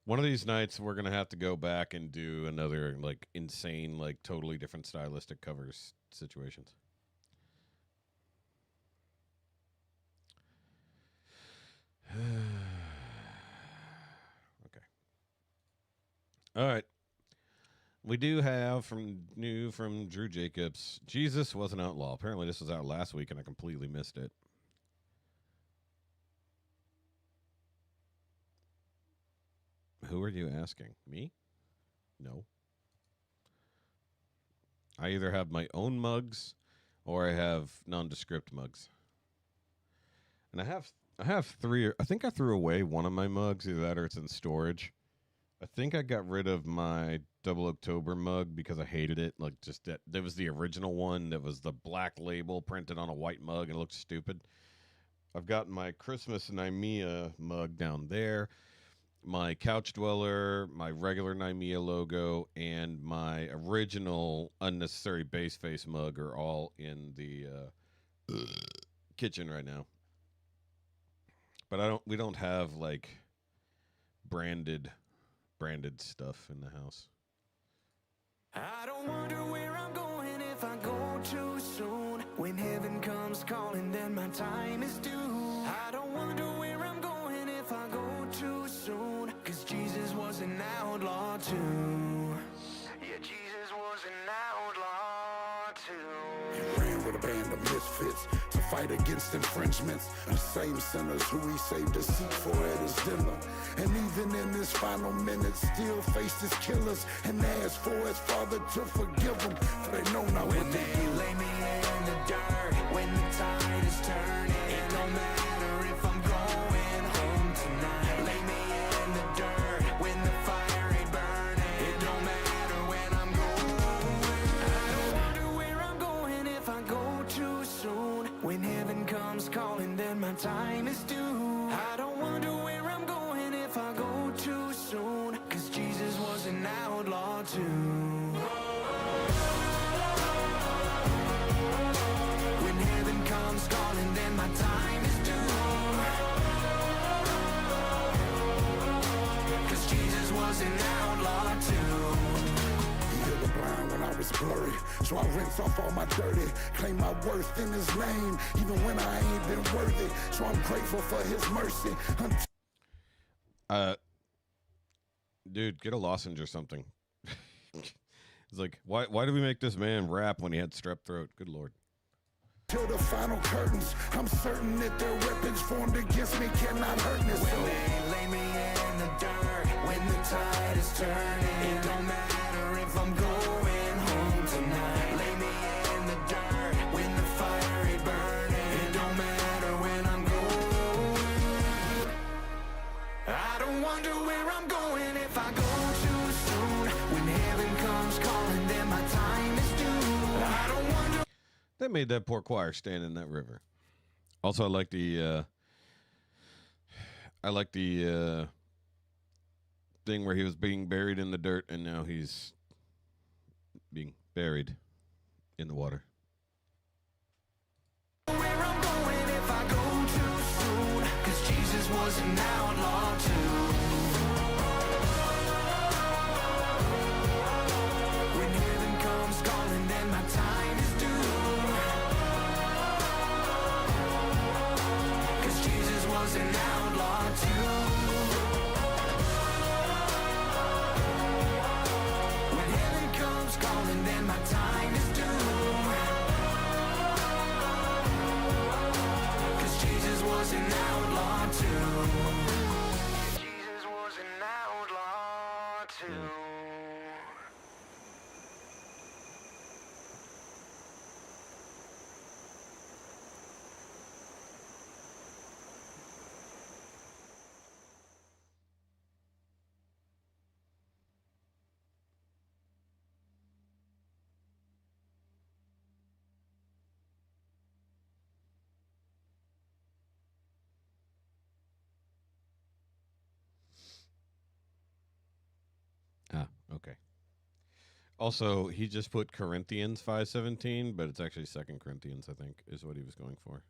One of these nights, we're gonna have to go back and do another like insane, like totally different stylistic covers situations. Okay. All right. We do have from Drew Jacobs. Jesus was an outlaw. Apparently, this was out last week, and I completely missed it. Who are you asking? Me? No. I either have my own mugs, or I have nondescript mugs. And I have three. I think I threw away one of my mugs. Either that or it's in storage. I think I got rid of my Double October mug because I hated it. Like, just that was the original one. That was the black label printed on a white mug and it looked stupid. I've got my Christmas Nimea mug down there, my Couch Dweller, my regular Nimea logo, and my original Unnecessary Base Face mug are all in the kitchen right now. But we don't have like branded stuff in the house. I don't wonder where I'm going if I go too soon. When heaven comes calling, then my time is due. I don't wonder where I'm going if I go too soon. Cause Jesus was an outlaw too. Yeah, Jesus was an outlaw too. Ran with a band of misfits to fight against infringements. The same sinners who he saved a seat for at his dinner. And even in his final minutes, still faced his killers and asked for his father to forgive them, for they know not what they do. Lay me in the dirt when the tide is turning. It don't matter if I'm going home tonight. Lay me in the dirt when the fire ain't burning. It don't matter when I'm going. I don't wonder where I'm going if I go too soon. When heaven comes calling, then my time is due. I don't wonder where I'm going if I go too soon. Cause Jesus was an outlaw too. When heaven comes calling, then my time is due. Cause Jesus was an outlaw too. He healed the blind when I was blurry, so I rinse off all my dirty, claim my worth in his name, even when I ain't been worthy. So I'm grateful for his mercy. Dude, get a lozenge or something. It's like, why did we make this man rap when he had strep throat? Good Lord. Till the final curtains, I'm certain that their weapons formed against me cannot hurt me. When they lay me in the dirt, when the tide is turning, it don't matter if I'm going home tonight. Lay me in the dirt, when the fire ain't burning, it don't matter when I'm going. I don't wonder where I'm going if I go too soon. When heaven comes calling, then my time is due. I don't wonder. They made that poor choir stand in that river. Also, I like the thing where he was being buried in the dirt and now he's being buried in the water. Where I'm going if I go too soon. Cause Jesus was an outlaw too. When heaven comes calling, then my time is due. Cause Jesus was an outlaw too. When heaven comes calling, then my time is due. Cause Jesus was an outlaw too. Jesus was an outlaw too. Ah, okay. Also, he just put Corinthians 5:17, but it's actually 2 Corinthians, I think, is what he was going for.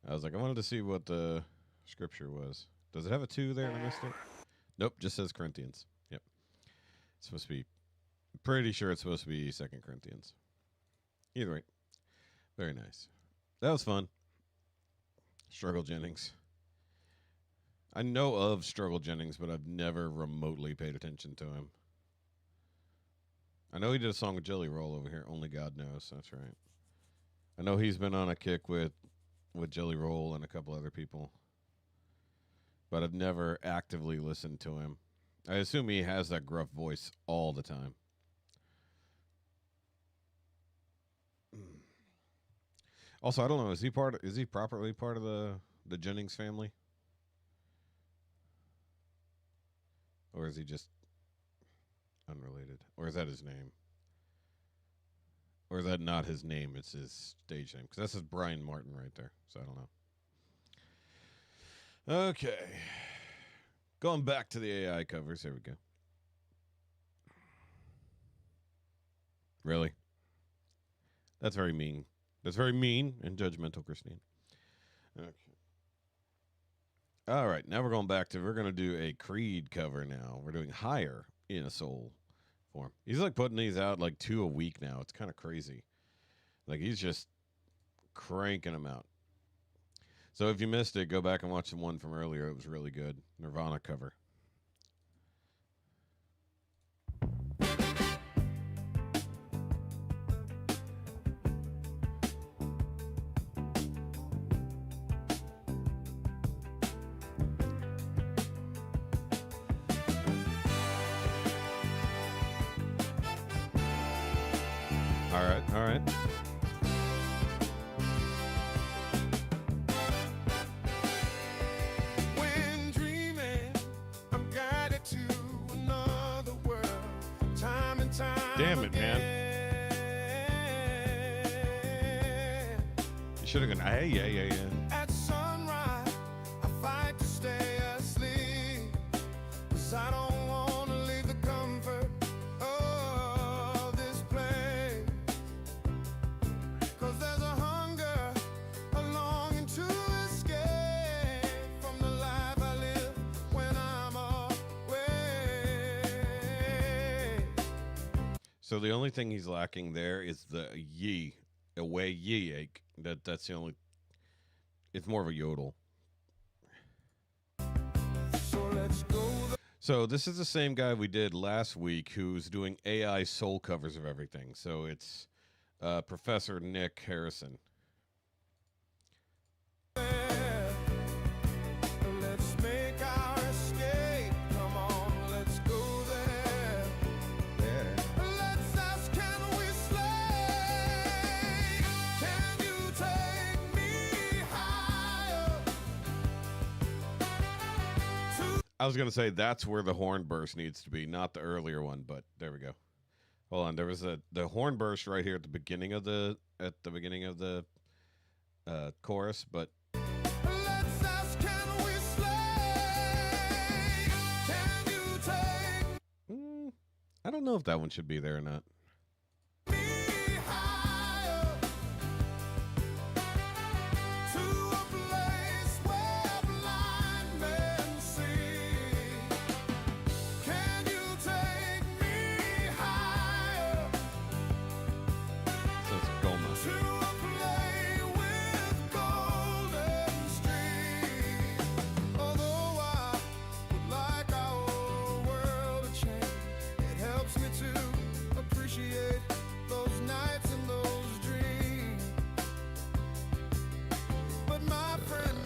I was like, I wanted to see what the scripture was. Does it have a 2 there and I missed it? Nope, just says Corinthians. Yep. It's supposed to be, pretty sure it's supposed to be 2 Corinthians. Either way, very nice. That was fun. Struggle Jennings. I know of Struggle Jennings, but I've never remotely paid attention to him. I know he did a song with Jelly Roll over here. Only God knows. That's right. I know he's been on a kick with Jelly Roll and a couple other people, but I've never actively listened to him. I assume he has that gruff voice all the time. Also, I don't know. Is he properly part of the Jennings family? Or is he just unrelated? Or is that his name? Or is that not his name? It's his stage name. Because that says Brian Martin right there. So I don't know. Okay. Going back to the AI covers. Here we go. Really? That's very mean. That's very mean and judgmental, Christine. Okay. All right, now we're going to do a Creed cover now. We're doing Higher in a Soul form. He's like putting these out like 2 a week now. It's kind of crazy. Like he's just cranking them out. So if you missed it, go back and watch the one from earlier. It was really good. Nirvana cover. All right. When dreaming, I'm guided to another world. Time and time. Damn it, man. Again. You should have gone, hey, yeah. At sunrise, I fight to stay asleep. 'Cause I don't want to leave the comfort of this place. 'Cause there's a hunger, a longing to escape from the life I live when I'm away. So the only thing he's lacking there is the ye, away ye ache. That's the only. It's more of a yodel. So let's go. So this is the same guy we did last week who's doing AI soul covers of everything. So it's Professor Nick Harrison. Let's make our escape. Come on, let's go there. Let's ask, can we slay? Can you take me higher? I was gonna say that's where the horn burst needs to be, not the earlier one, but there we go. Hold on, there was the horn burst right here at the beginning of the chorus, but Let's ask, can we slay? Can you take I don't know if that one should be there or not. me higher to a place where blind men see? Can you take me higher So it's Goma. to a play with golden streets? Although I would like our world to change, it helps me to appreciate those nights and those dreams. But my friend,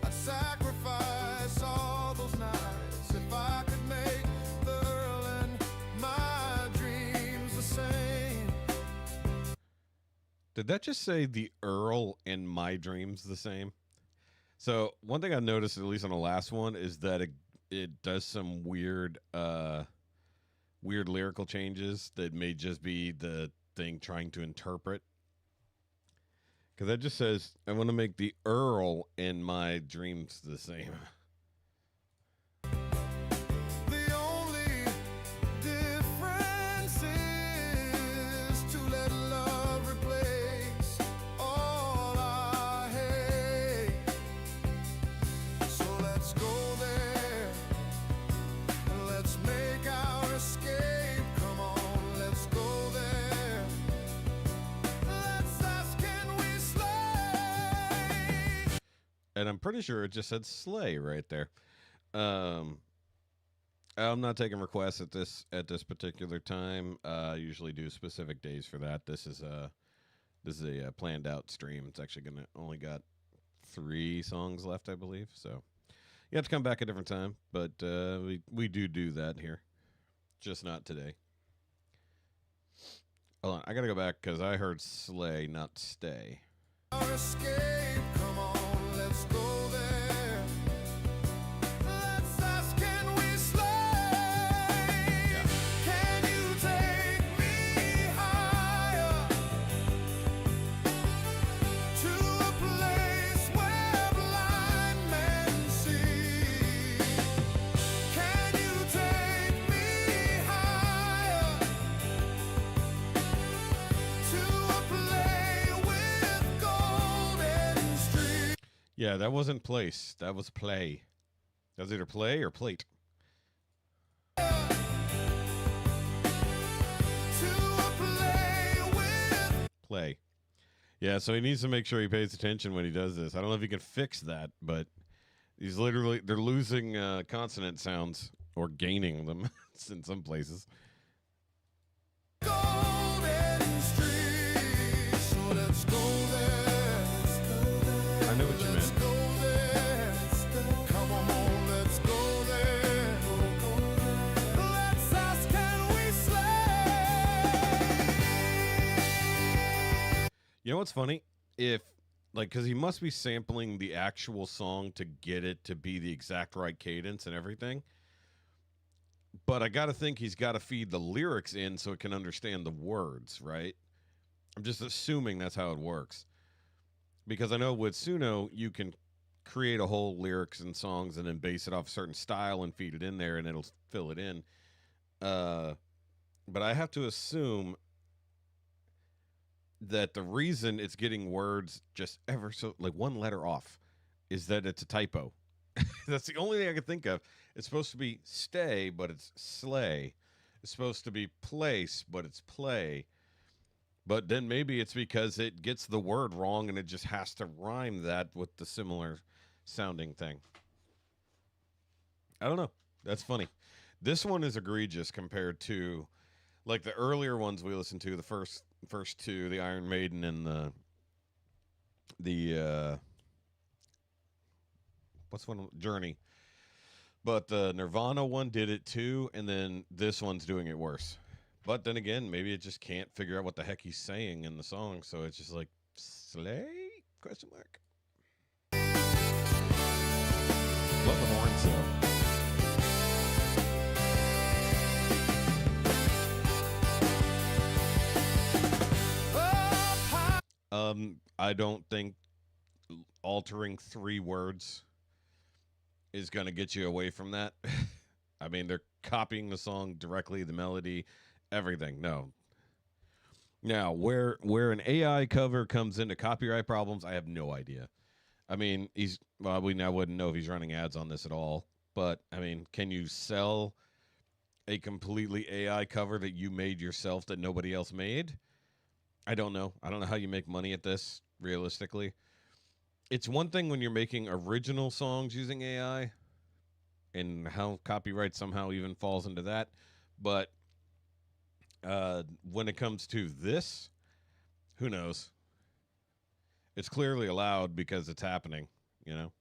I'd sacrifice all those nights if I could make the Earl and my dreams the same. Did that just say the Earl and my dreams the same? So one thing I noticed, at least on the last one, is that it does some weird lyrical changes that may just be the thing trying to interpret. Because that just says, I want to make the Earl and my dreams the same. The only difference is to let love replace all I hate. So and I'm pretty sure it just said Slay right there. Um, I'm not taking requests at this particular time. I usually do specific days for that. This is a planned out stream. It's actually gonna only got 3 songs left, I believe. So you have to come back a different time, but we do that here, just not today. Hold on, I gotta go back because I heard Slay, not Stay. Our escape, come on, let's go there. Let's ask, can we slay? Can you take me higher to a place where blind men see? Can you take me higher to a play with golden streets? Yeah, that wasn't place. That was play. That was either play or plate. To a play with Play. Yeah, so he needs to make sure he pays attention when he does this. I don't know if he can fix that, but they're losing consonant sounds or gaining them in some places. golden streets. So let's go there. I know what you Let's meant. go there. Come on, let's go there. Let's ask, can we slay? You know what's funny? If, like, because he must be sampling the actual song to get it to be the exact right cadence and everything. But I got to think he's got to feed the lyrics in so it can understand the words, right? I'm just assuming that's how it works. Because I know with Suno, you can create a whole lyrics and songs and then base it off a certain style and feed it in there and it'll fill it in. But I have to assume that the reason it's getting words just ever so, like, one letter off is that it's a typo. That's the only thing I can think of. It's supposed to be stay, but it's slay. It's supposed to be place, but it's play. But then maybe it's because it gets the word wrong and it just has to rhyme that with the similar sounding thing. I don't know. That's funny. This one is egregious compared to, like, the earlier ones we listened to, the first 2, the Iron Maiden and the what's one, Journey. But the Nirvana one did it too, and then this one's doing it worse. But then again, maybe it just can't figure out what the heck he's saying in the song, so it's just like, slay? Question mark. Love the horns though. I don't think altering 3 words is going to get you away from that. I mean, they're copying the song directly, the melody, everything. No. Now, where an AI cover comes into copyright problems, I have no idea. I mean, we now wouldn't know if he's running ads on this at all. But, I mean, can you sell a completely AI cover that you made yourself that nobody else made? I don't know. I don't know how you make money at this, realistically. It's one thing when you're making original songs using AI and how copyright somehow even falls into that. But when it comes to this, who knows? It's clearly allowed because it's happening, you know?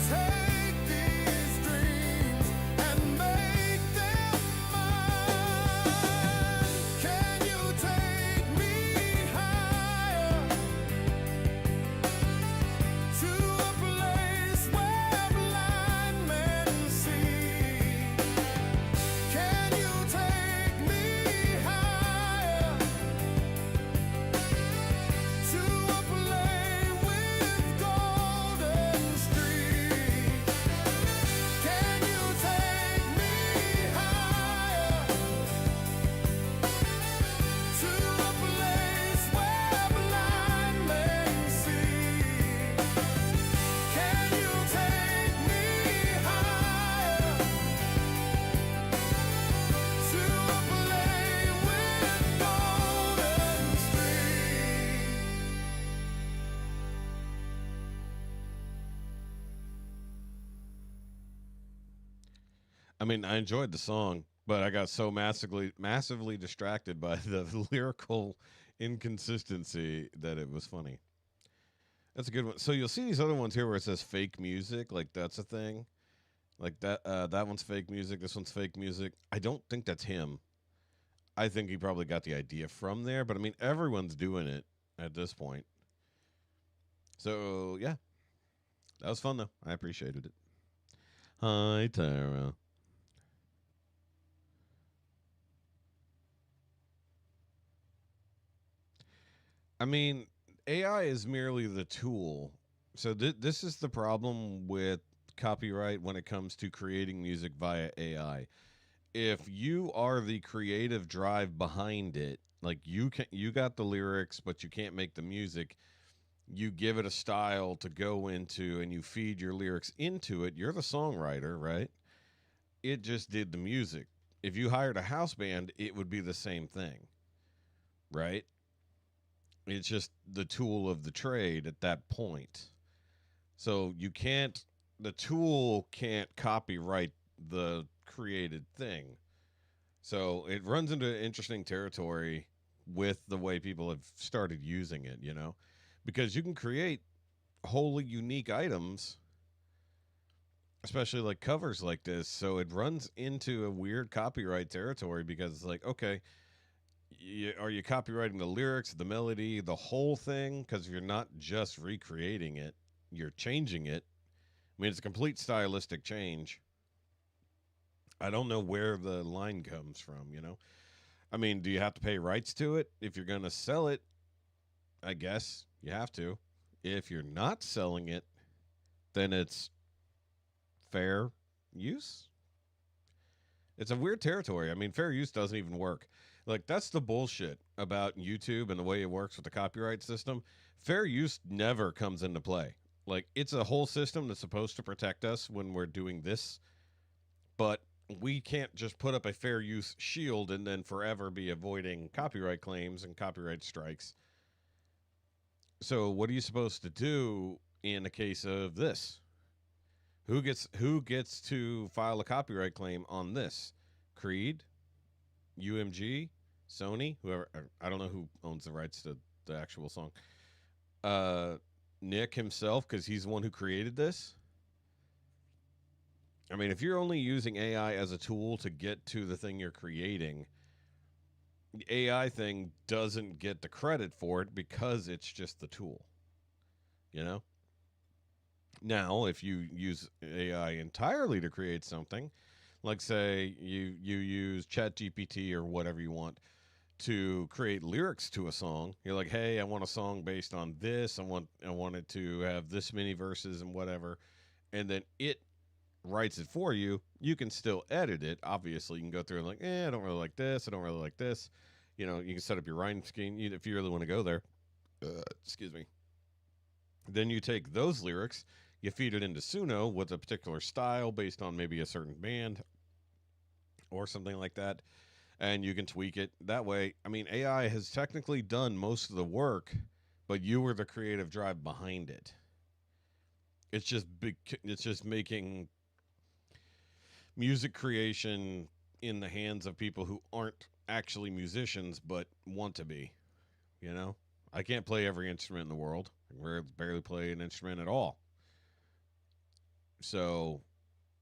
Take mean, I enjoyed the song, but I got so massively distracted by the lyrical inconsistency that it was funny. That's a good one. So you'll see these other ones here where it says fake music, like that's a thing. Like that one's fake music, this one's fake music. I don't think that's him. I think he probably got the idea from there, but I mean everyone's doing it at this point. So, yeah. That was fun though. I appreciated it. Hi, Tara. I mean, AI is merely the tool. So this is the problem with copyright when it comes to creating music via AI. If you are the creative drive behind it, like you got the lyrics, but you can't make the music, you give it a style to go into and you feed your lyrics into it, you're the songwriter, right? It just did the music. If you hired a house band, it would be the same thing, right? It's just the tool of the trade at that point. So the tool can't copyright the created thing. So it runs into interesting territory with the way people have started using it, because you can create wholly unique items, especially like covers like this. So it runs into a weird copyright territory because it's like, okay, are you copyrighting the lyrics, the melody, the whole thing? Because you're not just recreating it, you're changing it. I mean, it's a complete stylistic change. I don't know where the line comes from. I mean, do you have to pay rights to it? If you're going to sell it, I guess you have to. If you're not selling it, then it's fair use. It's a weird territory. I mean, fair use doesn't even work. Like, that's the bullshit about YouTube and the way it works with the copyright system. Fair use never comes into play. Like, it's a whole system that's supposed to protect us when we're doing this, but we can't just put up a fair use shield and then forever be avoiding copyright claims and copyright strikes. So what are you supposed to do in a case of this? Who gets to file a copyright claim on this? Creed, UMG, Sony, whoever. I don't know who owns the rights to the actual song. Nick himself, because he's the one who created this. I mean, if you're only using AI as a tool to get to the thing you're creating, the AI thing doesn't get the credit for it because it's just the tool. Now, if you use AI entirely to create something, like say you use ChatGPT or whatever you want to create lyrics to a song, you're like, hey, I want a song based on this. I want it to have this many verses and whatever, and then it writes it for you. You can still edit it. Obviously, you can go through and like, I don't really like this. I don't really like this. You can set up your rhyme scheme if you really want to go there. Excuse me. Then you take those lyrics, you feed it into Suno with a particular style based on maybe a certain band or something like that, and you can tweak it that way. I mean, AI has technically done most of the work, but you were the creative drive behind it. It's just making music creation in the hands of people who aren't actually musicians but want to be. I can't play every instrument in the world. I barely play an instrument at all. So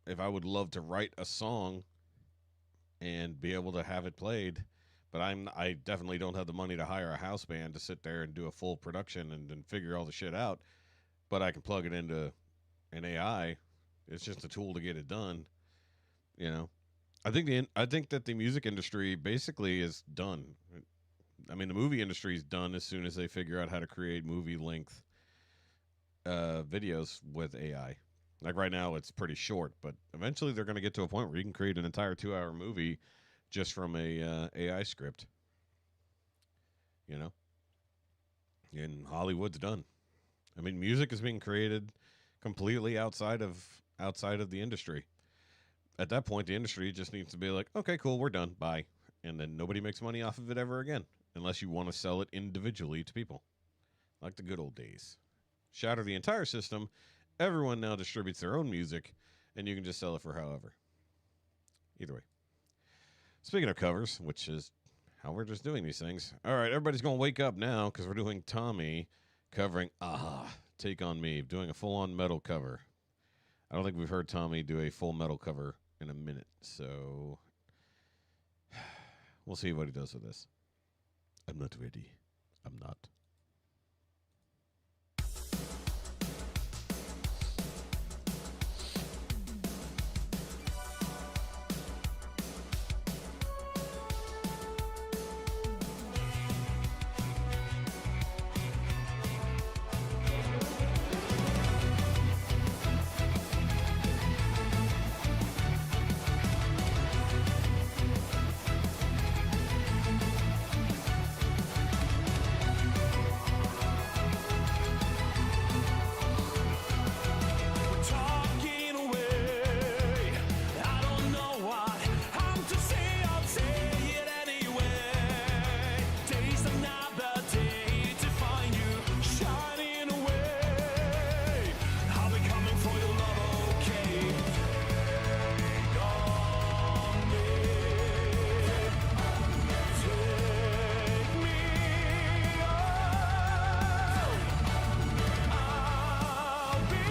if I would love to write a song and be able to have it played, but I definitely don't have the money to hire a house band to sit there and do a full production and figure all the shit out, but I can plug it into an AI. It's just a tool to get it done. I think that the music industry basically is done. I mean, the movie industry is done as soon as they figure out how to create movie length videos with AI. Like right now, it's pretty short, but eventually they're going to get to a point where you can create an entire 2-hour movie just from a AI script. And Hollywood's done. I mean, music is being created completely outside of the industry. At that point, the industry just needs to be like, okay, cool, we're done, bye. And then nobody makes money off of it ever again, unless you want to sell it individually to people, like the good old days. Shatter the entire system. Everyone now distributes their own music, and you can just sell it for however. Either way. Speaking of covers, which is how we're just doing these things. All right, everybody's going to wake up now because we're doing Tommy covering Take On Me, doing a full-on metal cover. I don't think we've heard Tommy do a full metal cover in a minute, so we'll see what he does with this. I'm not ready. I'm not. Talking away, I don't know what I'm to say. I'll say it anyway. Today's another day to find you shining away. I'll be coming for your love, okay? Take on me, take me I'll be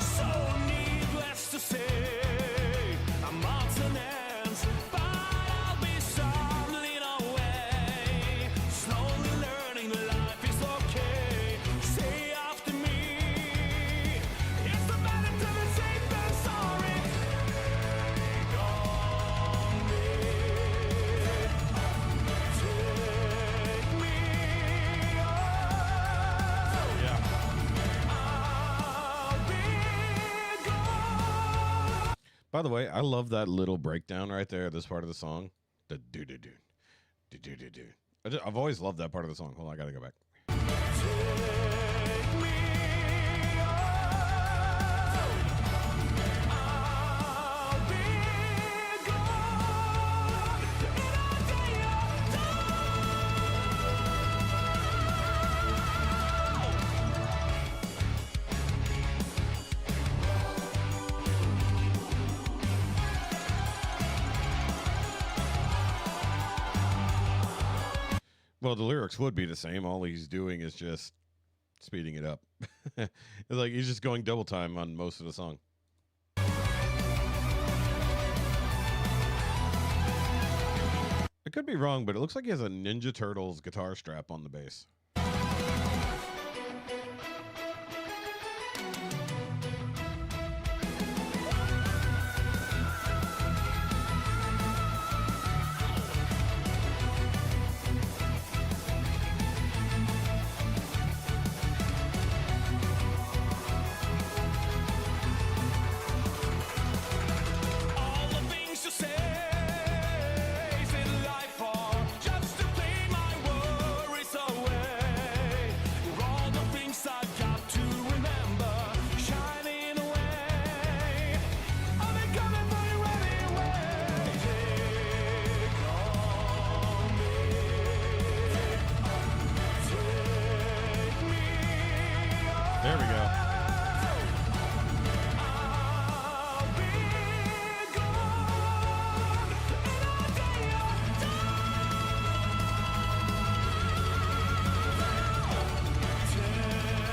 so needless to say, I'm odds and ends, but I'll be stumbling away. Slowly learning life is okay. Say after me, it's the better to be safe than sorry. Take on me, take me Yeah. I'll be gone. By the way, I love that little breakdown right there, this part of the song. The do-do-do. Do-do-do-do. I've always loved that part of the song. Hold on, I gotta go back. Take me I'll be gone in a day or Well, the lyrics would be the same. All he's doing is just speeding it up. It's like he's just going double time on most of the song. I could be wrong, but it looks like he has a Ninja Turtles guitar strap on the bass. all the things you say in life are just to play my worries away. You're all the things I got to remember, shining away. I'll be coming for you anyway. Take on me, take me There we go. I'll be gone in a day or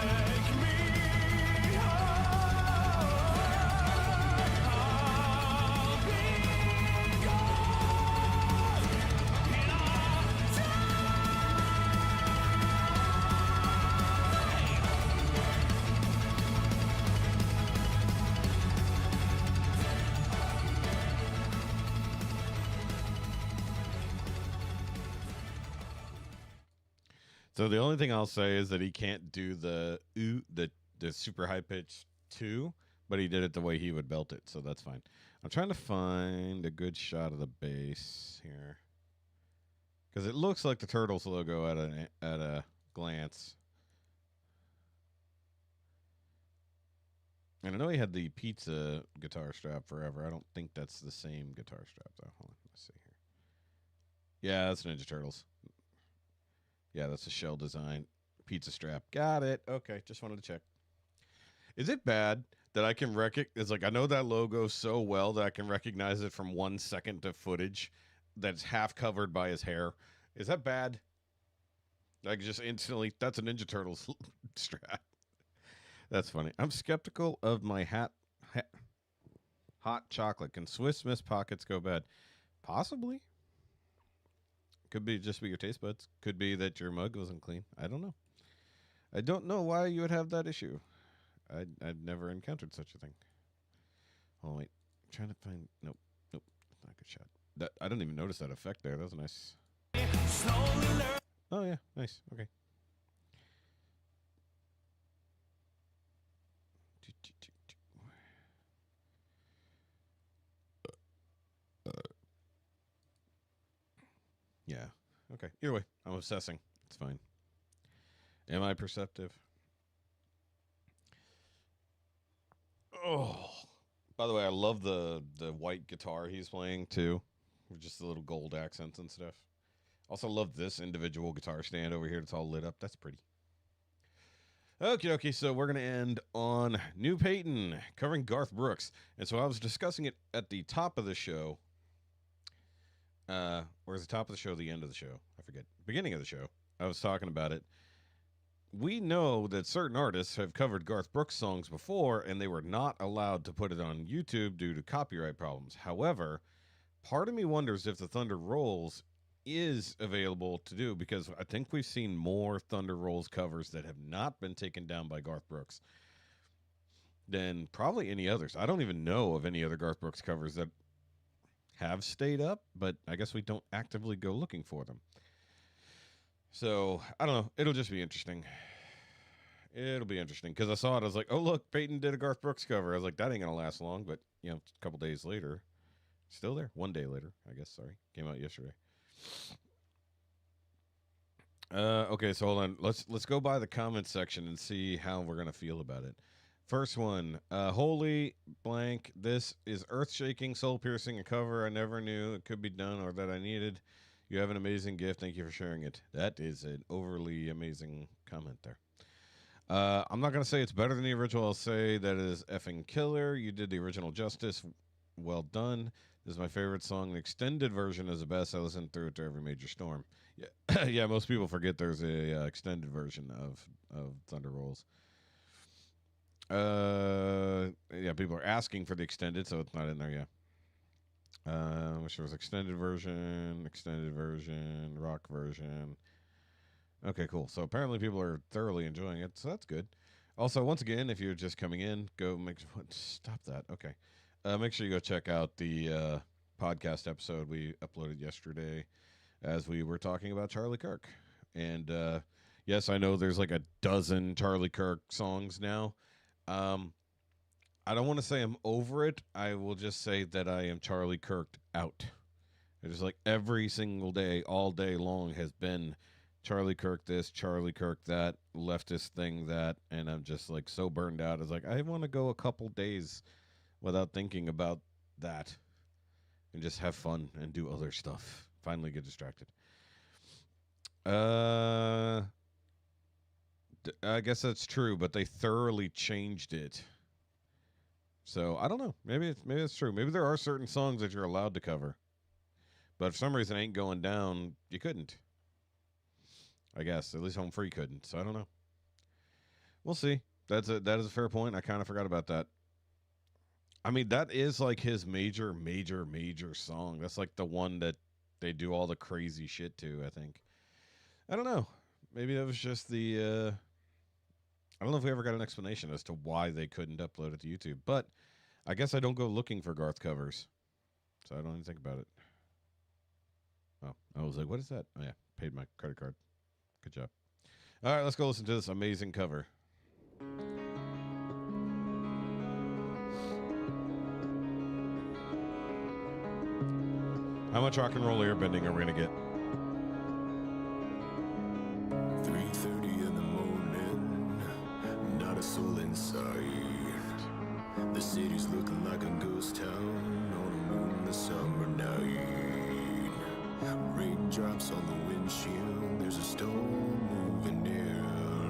take me I'll be gone in a So the only thing I'll say is that he can't do the the super high pitch 2, but he did it the way he would belt it, so that's fine. I'm trying to find a good shot of the bass here, because it looks like the Turtles logo at a glance. And I know he had the pizza guitar strap forever. I don't think that's the same guitar strap though. Hold on, let's see here. Yeah, that's Ninja Turtles. Yeah, that's a shell design. Pizza strap. Got it. Okay, just wanted to check. Is it bad that I can it's like I know that logo so well that I can recognize it from 1 second of footage that's half covered by his hair? Is that bad? Like just instantly, that's a Ninja Turtles strap. That's funny. I'm skeptical of my hot chocolate. Can Swiss Miss pockets go bad? Possibly. Could be just be your taste buds. Could be that your mug wasn't clean. I don't know. I don't know why you would have that issue. I've never encountered such a thing. Oh wait, I'm trying to find. Nope, not a good shot. That I didn't even notice that effect there. That was nice. Oh yeah, nice. Okay. Yeah. Okay. Either way, I'm obsessing. It's fine. Am I perceptive? Oh. By the way, I love the white guitar he's playing too, with just the little gold accents and stuff. Also love this individual guitar stand over here that's all lit up. That's pretty. Okay, so we're going to end on New Peyton, covering Garth Brooks. And so I was discussing it at the top of the show. Or is the top of the show the end of the show? I forget. Beginning of the show. I was talking about it. We know that certain artists have covered Garth Brooks songs before, and they were not allowed to put it on YouTube due to copyright problems. However, part of me wonders if the Thunder Rolls is available to do, because I think we've seen more Thunder Rolls covers that have not been taken down by Garth Brooks than probably any others. I don't even know of any other Garth Brooks covers that have stayed up, but I guess we don't actively go looking for them. So, I don't know. It'll just be interesting. It'll be interesting, because I saw it. I was like, oh, look, Peyton did a Garth Brooks cover. I was like, that ain't going to last long, but, you know, a couple days later, still there. 1 day later, I guess, sorry. Came out yesterday. Okay, so hold on. Let's go by the comments section and see how we're gonna feel about it. First one, holy blank. This is earth-shaking, soul-piercing, a cover I never knew it could be done or that I needed. You have an amazing gift. Thank you for sharing it. That is an overly amazing comment there. I'm not gonna say it's better than the original. I'll say that it is effing killer. You did the original justice. Well done. This is my favorite song. The extended version is the best. I listen through it to every major storm. Yeah, yeah. Most people forget there's a extended version of Thunder Rolls. Yeah, people are asking for the extended, so it's not in there yet. Wish there was extended version, rock version. Okay, cool. So apparently people are thoroughly enjoying it, so that's good. Also, once again, if you're just coming in, stop that. Okay. Make sure you go check out the podcast episode we uploaded yesterday as we were talking about Charlie Kirk. And yes, I know there's like a dozen Charlie Kirk songs now. I don't want to say I'm over it. I will just say that I am Charlie Kirked out. It's like every single day, all day long has been Charlie Kirk this, Charlie Kirk that, leftist thing that, and I'm just like so burned out. It's like I want to go a couple days without thinking about that and just have fun and do other stuff. Finally get distracted. I guess that's true, but they thoroughly changed it. So I don't know. Maybe it's true. Maybe there are certain songs that you're allowed to cover, but for some reason it ain't going down. You couldn't. I guess at least Home Free couldn't. So I don't know. We'll see. That is a fair point. I kind of forgot about that. I mean, that is like his major song. That's like the one that they do all the crazy shit to, I think. I don't know. Maybe that was just the... I don't know if we ever got an explanation as to why they couldn't upload it to YouTube. But I guess I don't go looking for Garth covers. So I don't even think about it. Oh, I was like, what is that? Oh, yeah. Paid my credit card. Good job. All right, let's go listen to this amazing cover. How much rock and roll airbending are we going to get? 3:30 in the morning, not a soul inside. The city's looking like a ghost town on a moonless summer night. Raindrops on the windshield, there's a storm moving in.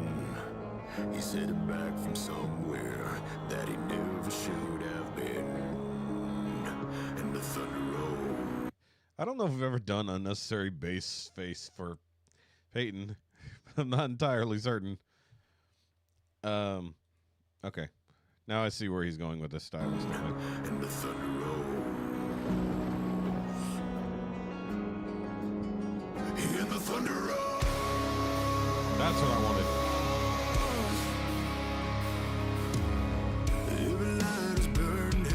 He's headed back from somewhere that he never should have been. And the thunder roll. I don't know if we've ever done unnecessary bass face for Peyton. I'm not entirely certain. Okay. Now I see where he's going with this stylistically. And the thunder rolls. And the thunder rolls. That's what I wanted. Every light is burning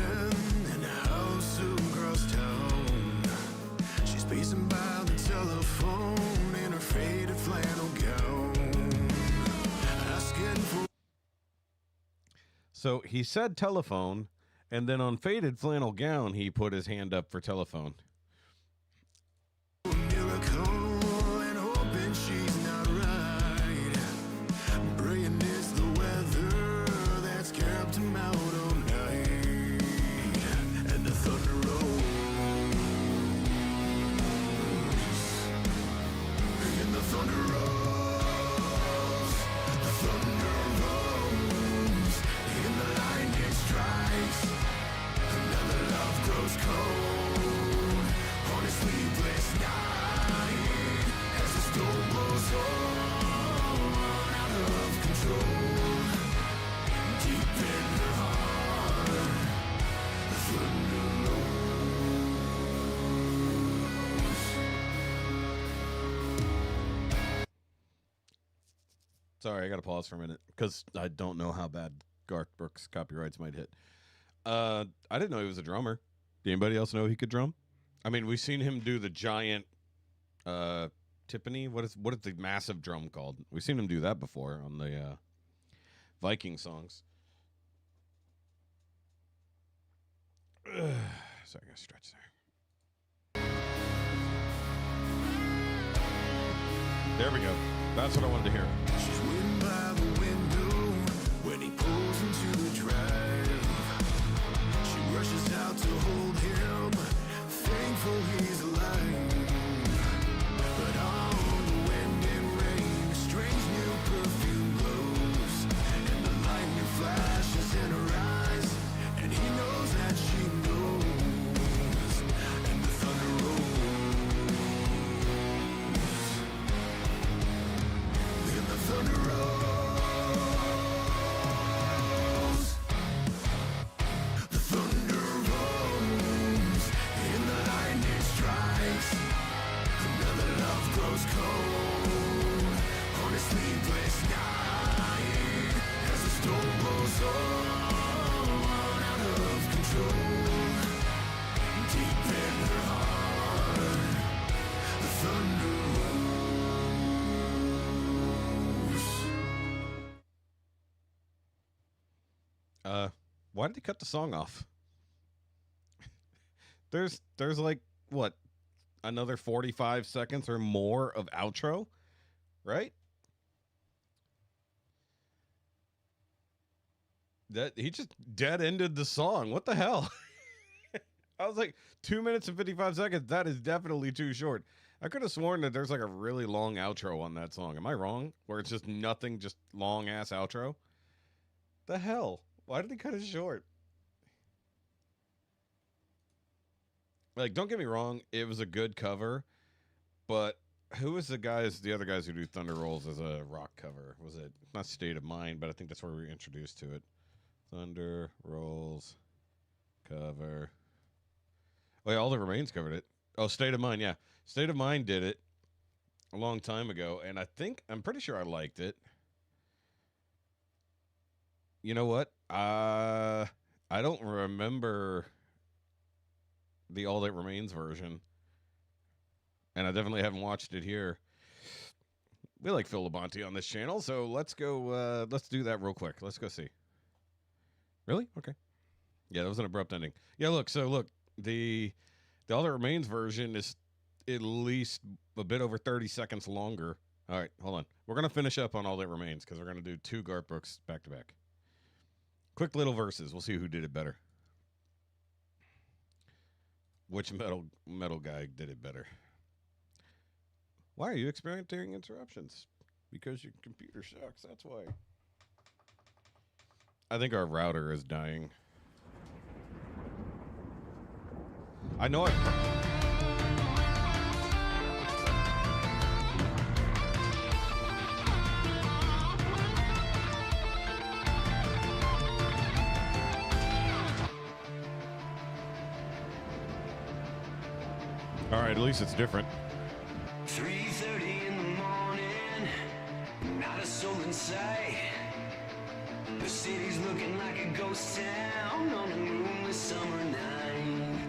in a house across town. She's pacing by the telephone in her faded flannel gown, asking for. So he said telephone, and then on faded flannel gown, he put his hand up for telephone. Miracle and hoping she's not right. Praying it's the weather that's kept him out all night. And the thunder rolls. And the thunder rolls. The thunder rolls. And the lightning strikes. Another love grows cold on a sleepless night as the storm blows on out of control. Deep in her heart, the thunder rolls. Sorry, I got to pause for a minute because I don't know how bad Garth Brooks copyrights might hit. I didn't know he was a drummer. Did anybody else know he could drum? I mean, we've seen him do the giant timpani. What is the massive drum called? We've seen him do that before on the Viking songs. Sorry, I gotta stretch there. There we go. That's what I wanted to hear. She's waiting by the window when he pulls into the drive. She rushes out to hold him, thankful he's alive. But on the wind and rain, a strange new perfume blows, and the lightning flashes in her eyes, and he knows that she knows, and the thunder rolls. And the thunder rolls. The thunder rolls. And the lightning strikes. Another love grows cold on a sleepless night as the storm blows on out of control. Deep in her heart, the thunder rolls. Why did he cut the song off? There's like what, another 45 seconds or more of outro, right? That he just dead ended the song. What the hell? I was like 2 minutes and 55 seconds. That is definitely too short. I could have sworn that there's like a really long outro on that song. Am I wrong? Where it's just nothing, just long ass outro? The hell? Why did he cut it short? Like, don't get me wrong, it was a good cover, but who was the other guys who do Thunder Rolls as a rock cover? Was it not State of Mind, but I think that's where we were introduced to it. Thunder Rolls cover. Oh yeah, All That Remains covered it. Oh, State of Mind, yeah. State of Mind did it a long time ago, and I'm pretty sure I liked it. You know what? I don't remember the All That Remains version, and I definitely haven't watched it here. We like Phil Labonte on this channel, so let's go. Let's do that real quick. Let's go see. Really? Okay. Yeah, that was an abrupt ending. Yeah, look. So look, the All That Remains version is at least a bit over 30 seconds longer. All right, hold on. We're gonna finish up on All That Remains because we're gonna do two Garth Brooks back to back. Quick little verses. We'll see who did it better. Which metal guy did it better? Why are you experiencing interruptions? Because your computer sucks. That's why. I think our router is dying. I know it. All right, at least it's different. 3:30 in the morning, not a soul in sight. The city's looking like a ghost town on a moonless summer night.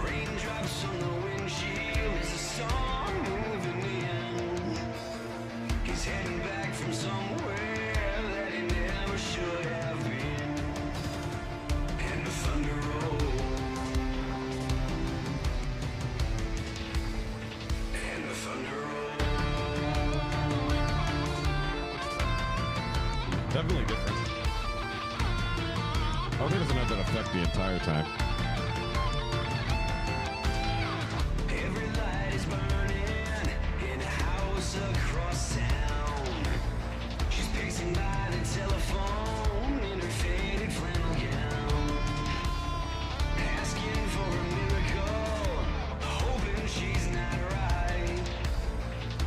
Raindrops on the windshield as the storm moving in. He's heading back from somewhere that he never should have been. And the thunder rolls. And the thunder rolls. Definitely different. I hope it doesn't have that effect the entire time. Every light is burning in a house across town. She's pacing by the telephone in her faded flannel gown, asking for a miracle, hoping she's not right,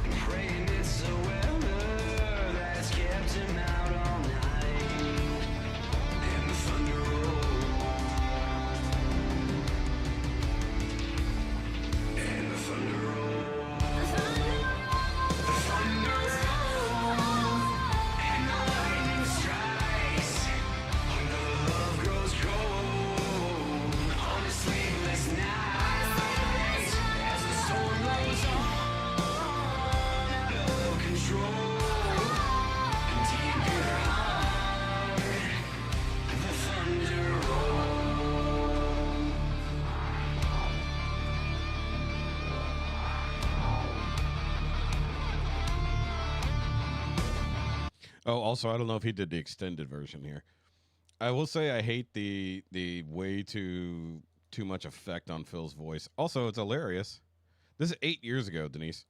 and praying it's the weather that's kept him out all night. And the thunder rolls. And the thunder rolls. The thunder rolls. And the lightning strikes. Under the love grows cold. On a sleepless night. As the storm blows on. Out of control. And deep in her heart. The thunder rolls. Oh, also, I don't know if he did the extended version here. I will say I hate the way too much effect on Phil's voice. Also, it's hilarious. This is 8 years ago, Denise.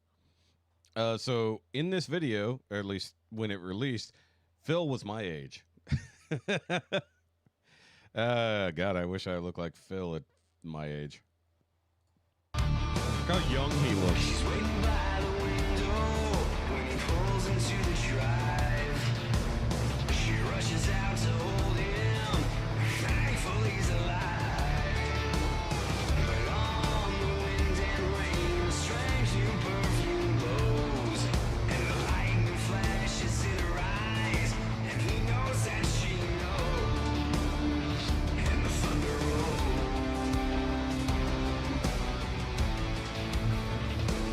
So in this video, or at least when it released, Phil was my age. God, I wish I looked like Phil at my age. Look how young he looks. She's waiting by the window when he pulls into the drive. She rushes out to hold him, thankful he's alive. But on the wind and rain, a strange new perfume blows, and the lightning flashes in her eyes, and he knows that she knows. And the thunder rolls.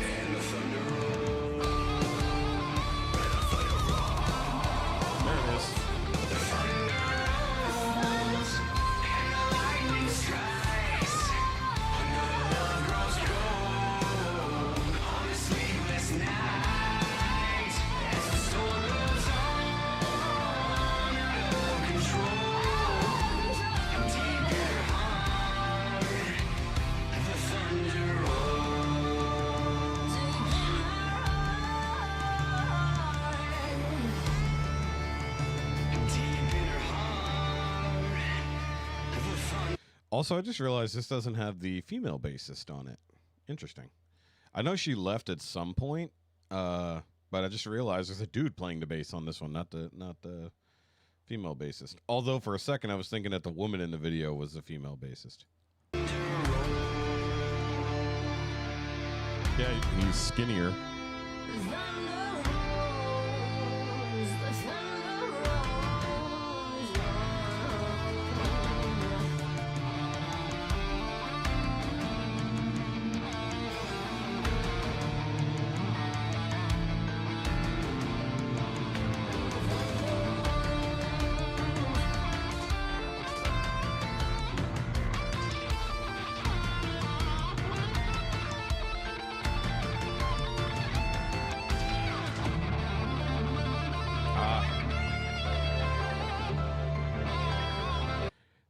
And the thunder rolls. There it is. The thunder rolls. And the lightning strikes. Another love grows cold on a sleepless night. As the storm goes on, out of control. And deep in her heart, the thunder rolls. Deep in her heart, the thunder. Also, I just realized this doesn't have the female bassist on it. Interesting. I know she left at some point, but I just realized there's a dude playing the bass on this one, not the female bassist. Although for a second I was thinking that the woman in the video was the female bassist. Yeah, he's skinnier.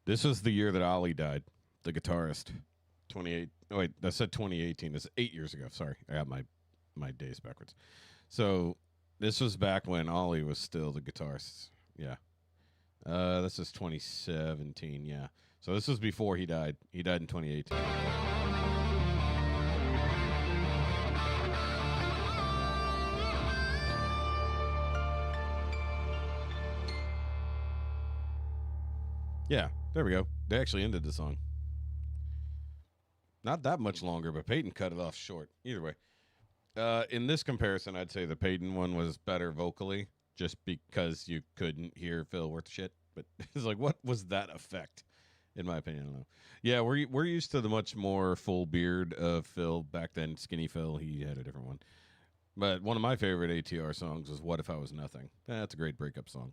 This was the year that Ollie died, the guitarist. 28. Oh wait, I said 2018. This is 8 years ago. Sorry, I got my days backwards. So this was back when Ollie was still the guitarist. Yeah. This is 2017, yeah. So this was before he died. He died in 2018. Yeah, there we go. They actually ended the song. Not that much longer, but Peyton cut it off short. Either way. In this comparison, I'd say the Peyton one was better vocally, just because you couldn't hear Phil worth shit. But it's like, what was that effect? In my opinion, I don't know. Yeah, we're used to the much more full beard of Phil back then. Skinny Phil, he had a different one. But one of my favorite ATR songs was "What If I Was Nothing." That's a great breakup song.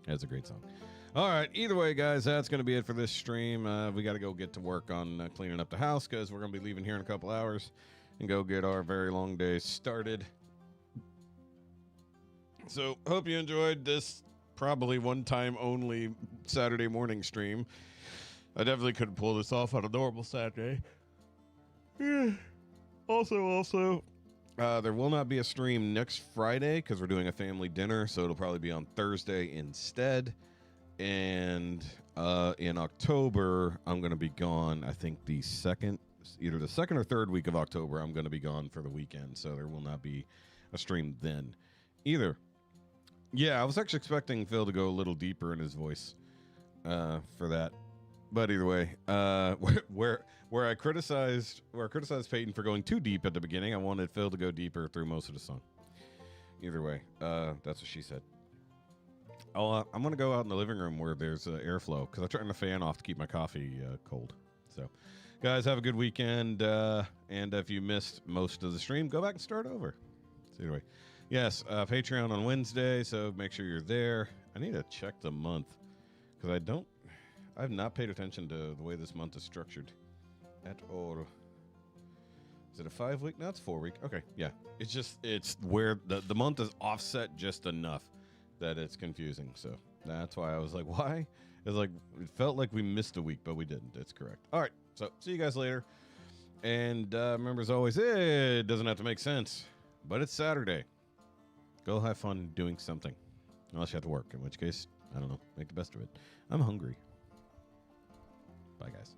That's a great song. All right. Either way, guys, that's going to be it for this stream. We got to go get to work on cleaning up the house because we're going to be leaving here in a couple hours and go get our very long day started. So, hope you enjoyed this probably one-time only Saturday morning stream. I definitely couldn't pull this off on a normal Saturday. Also, there will not be a stream next Friday because we're doing a family dinner, so it'll probably be on Thursday instead. And in October, I'm going to be gone. I think either the second or third week of October, I'm going to be gone for the weekend, so there will not be a stream then either. Yeah, I was actually expecting Phil to go a little deeper in his voice for that. But either way, where I criticized Peyton for going too deep at the beginning, I wanted Phil to go deeper through most of the song. Either way, that's what she said. I'm going to go out in the living room where there's airflow because I turned the fan off to keep my coffee cold. So, guys, have a good weekend. And if you missed most of the stream, go back and start over. So anyway, yes, Patreon on Wednesday, so make sure you're there. I need to check the month because I've not paid attention to the way this month is structured at all. Is it a 5-week? No, it's 4-week. Okay, yeah. It's where the month is offset just enough that it's confusing. So that's why I was like, why? It's like, it felt like we missed a week, but we didn't. It's correct. All right. So see you guys later. And remember, as always, it doesn't have to make sense, but it's Saturday. Go have fun doing something. Unless you have to work, in which case, I don't know, make the best of it. I'm hungry. Bye, guys.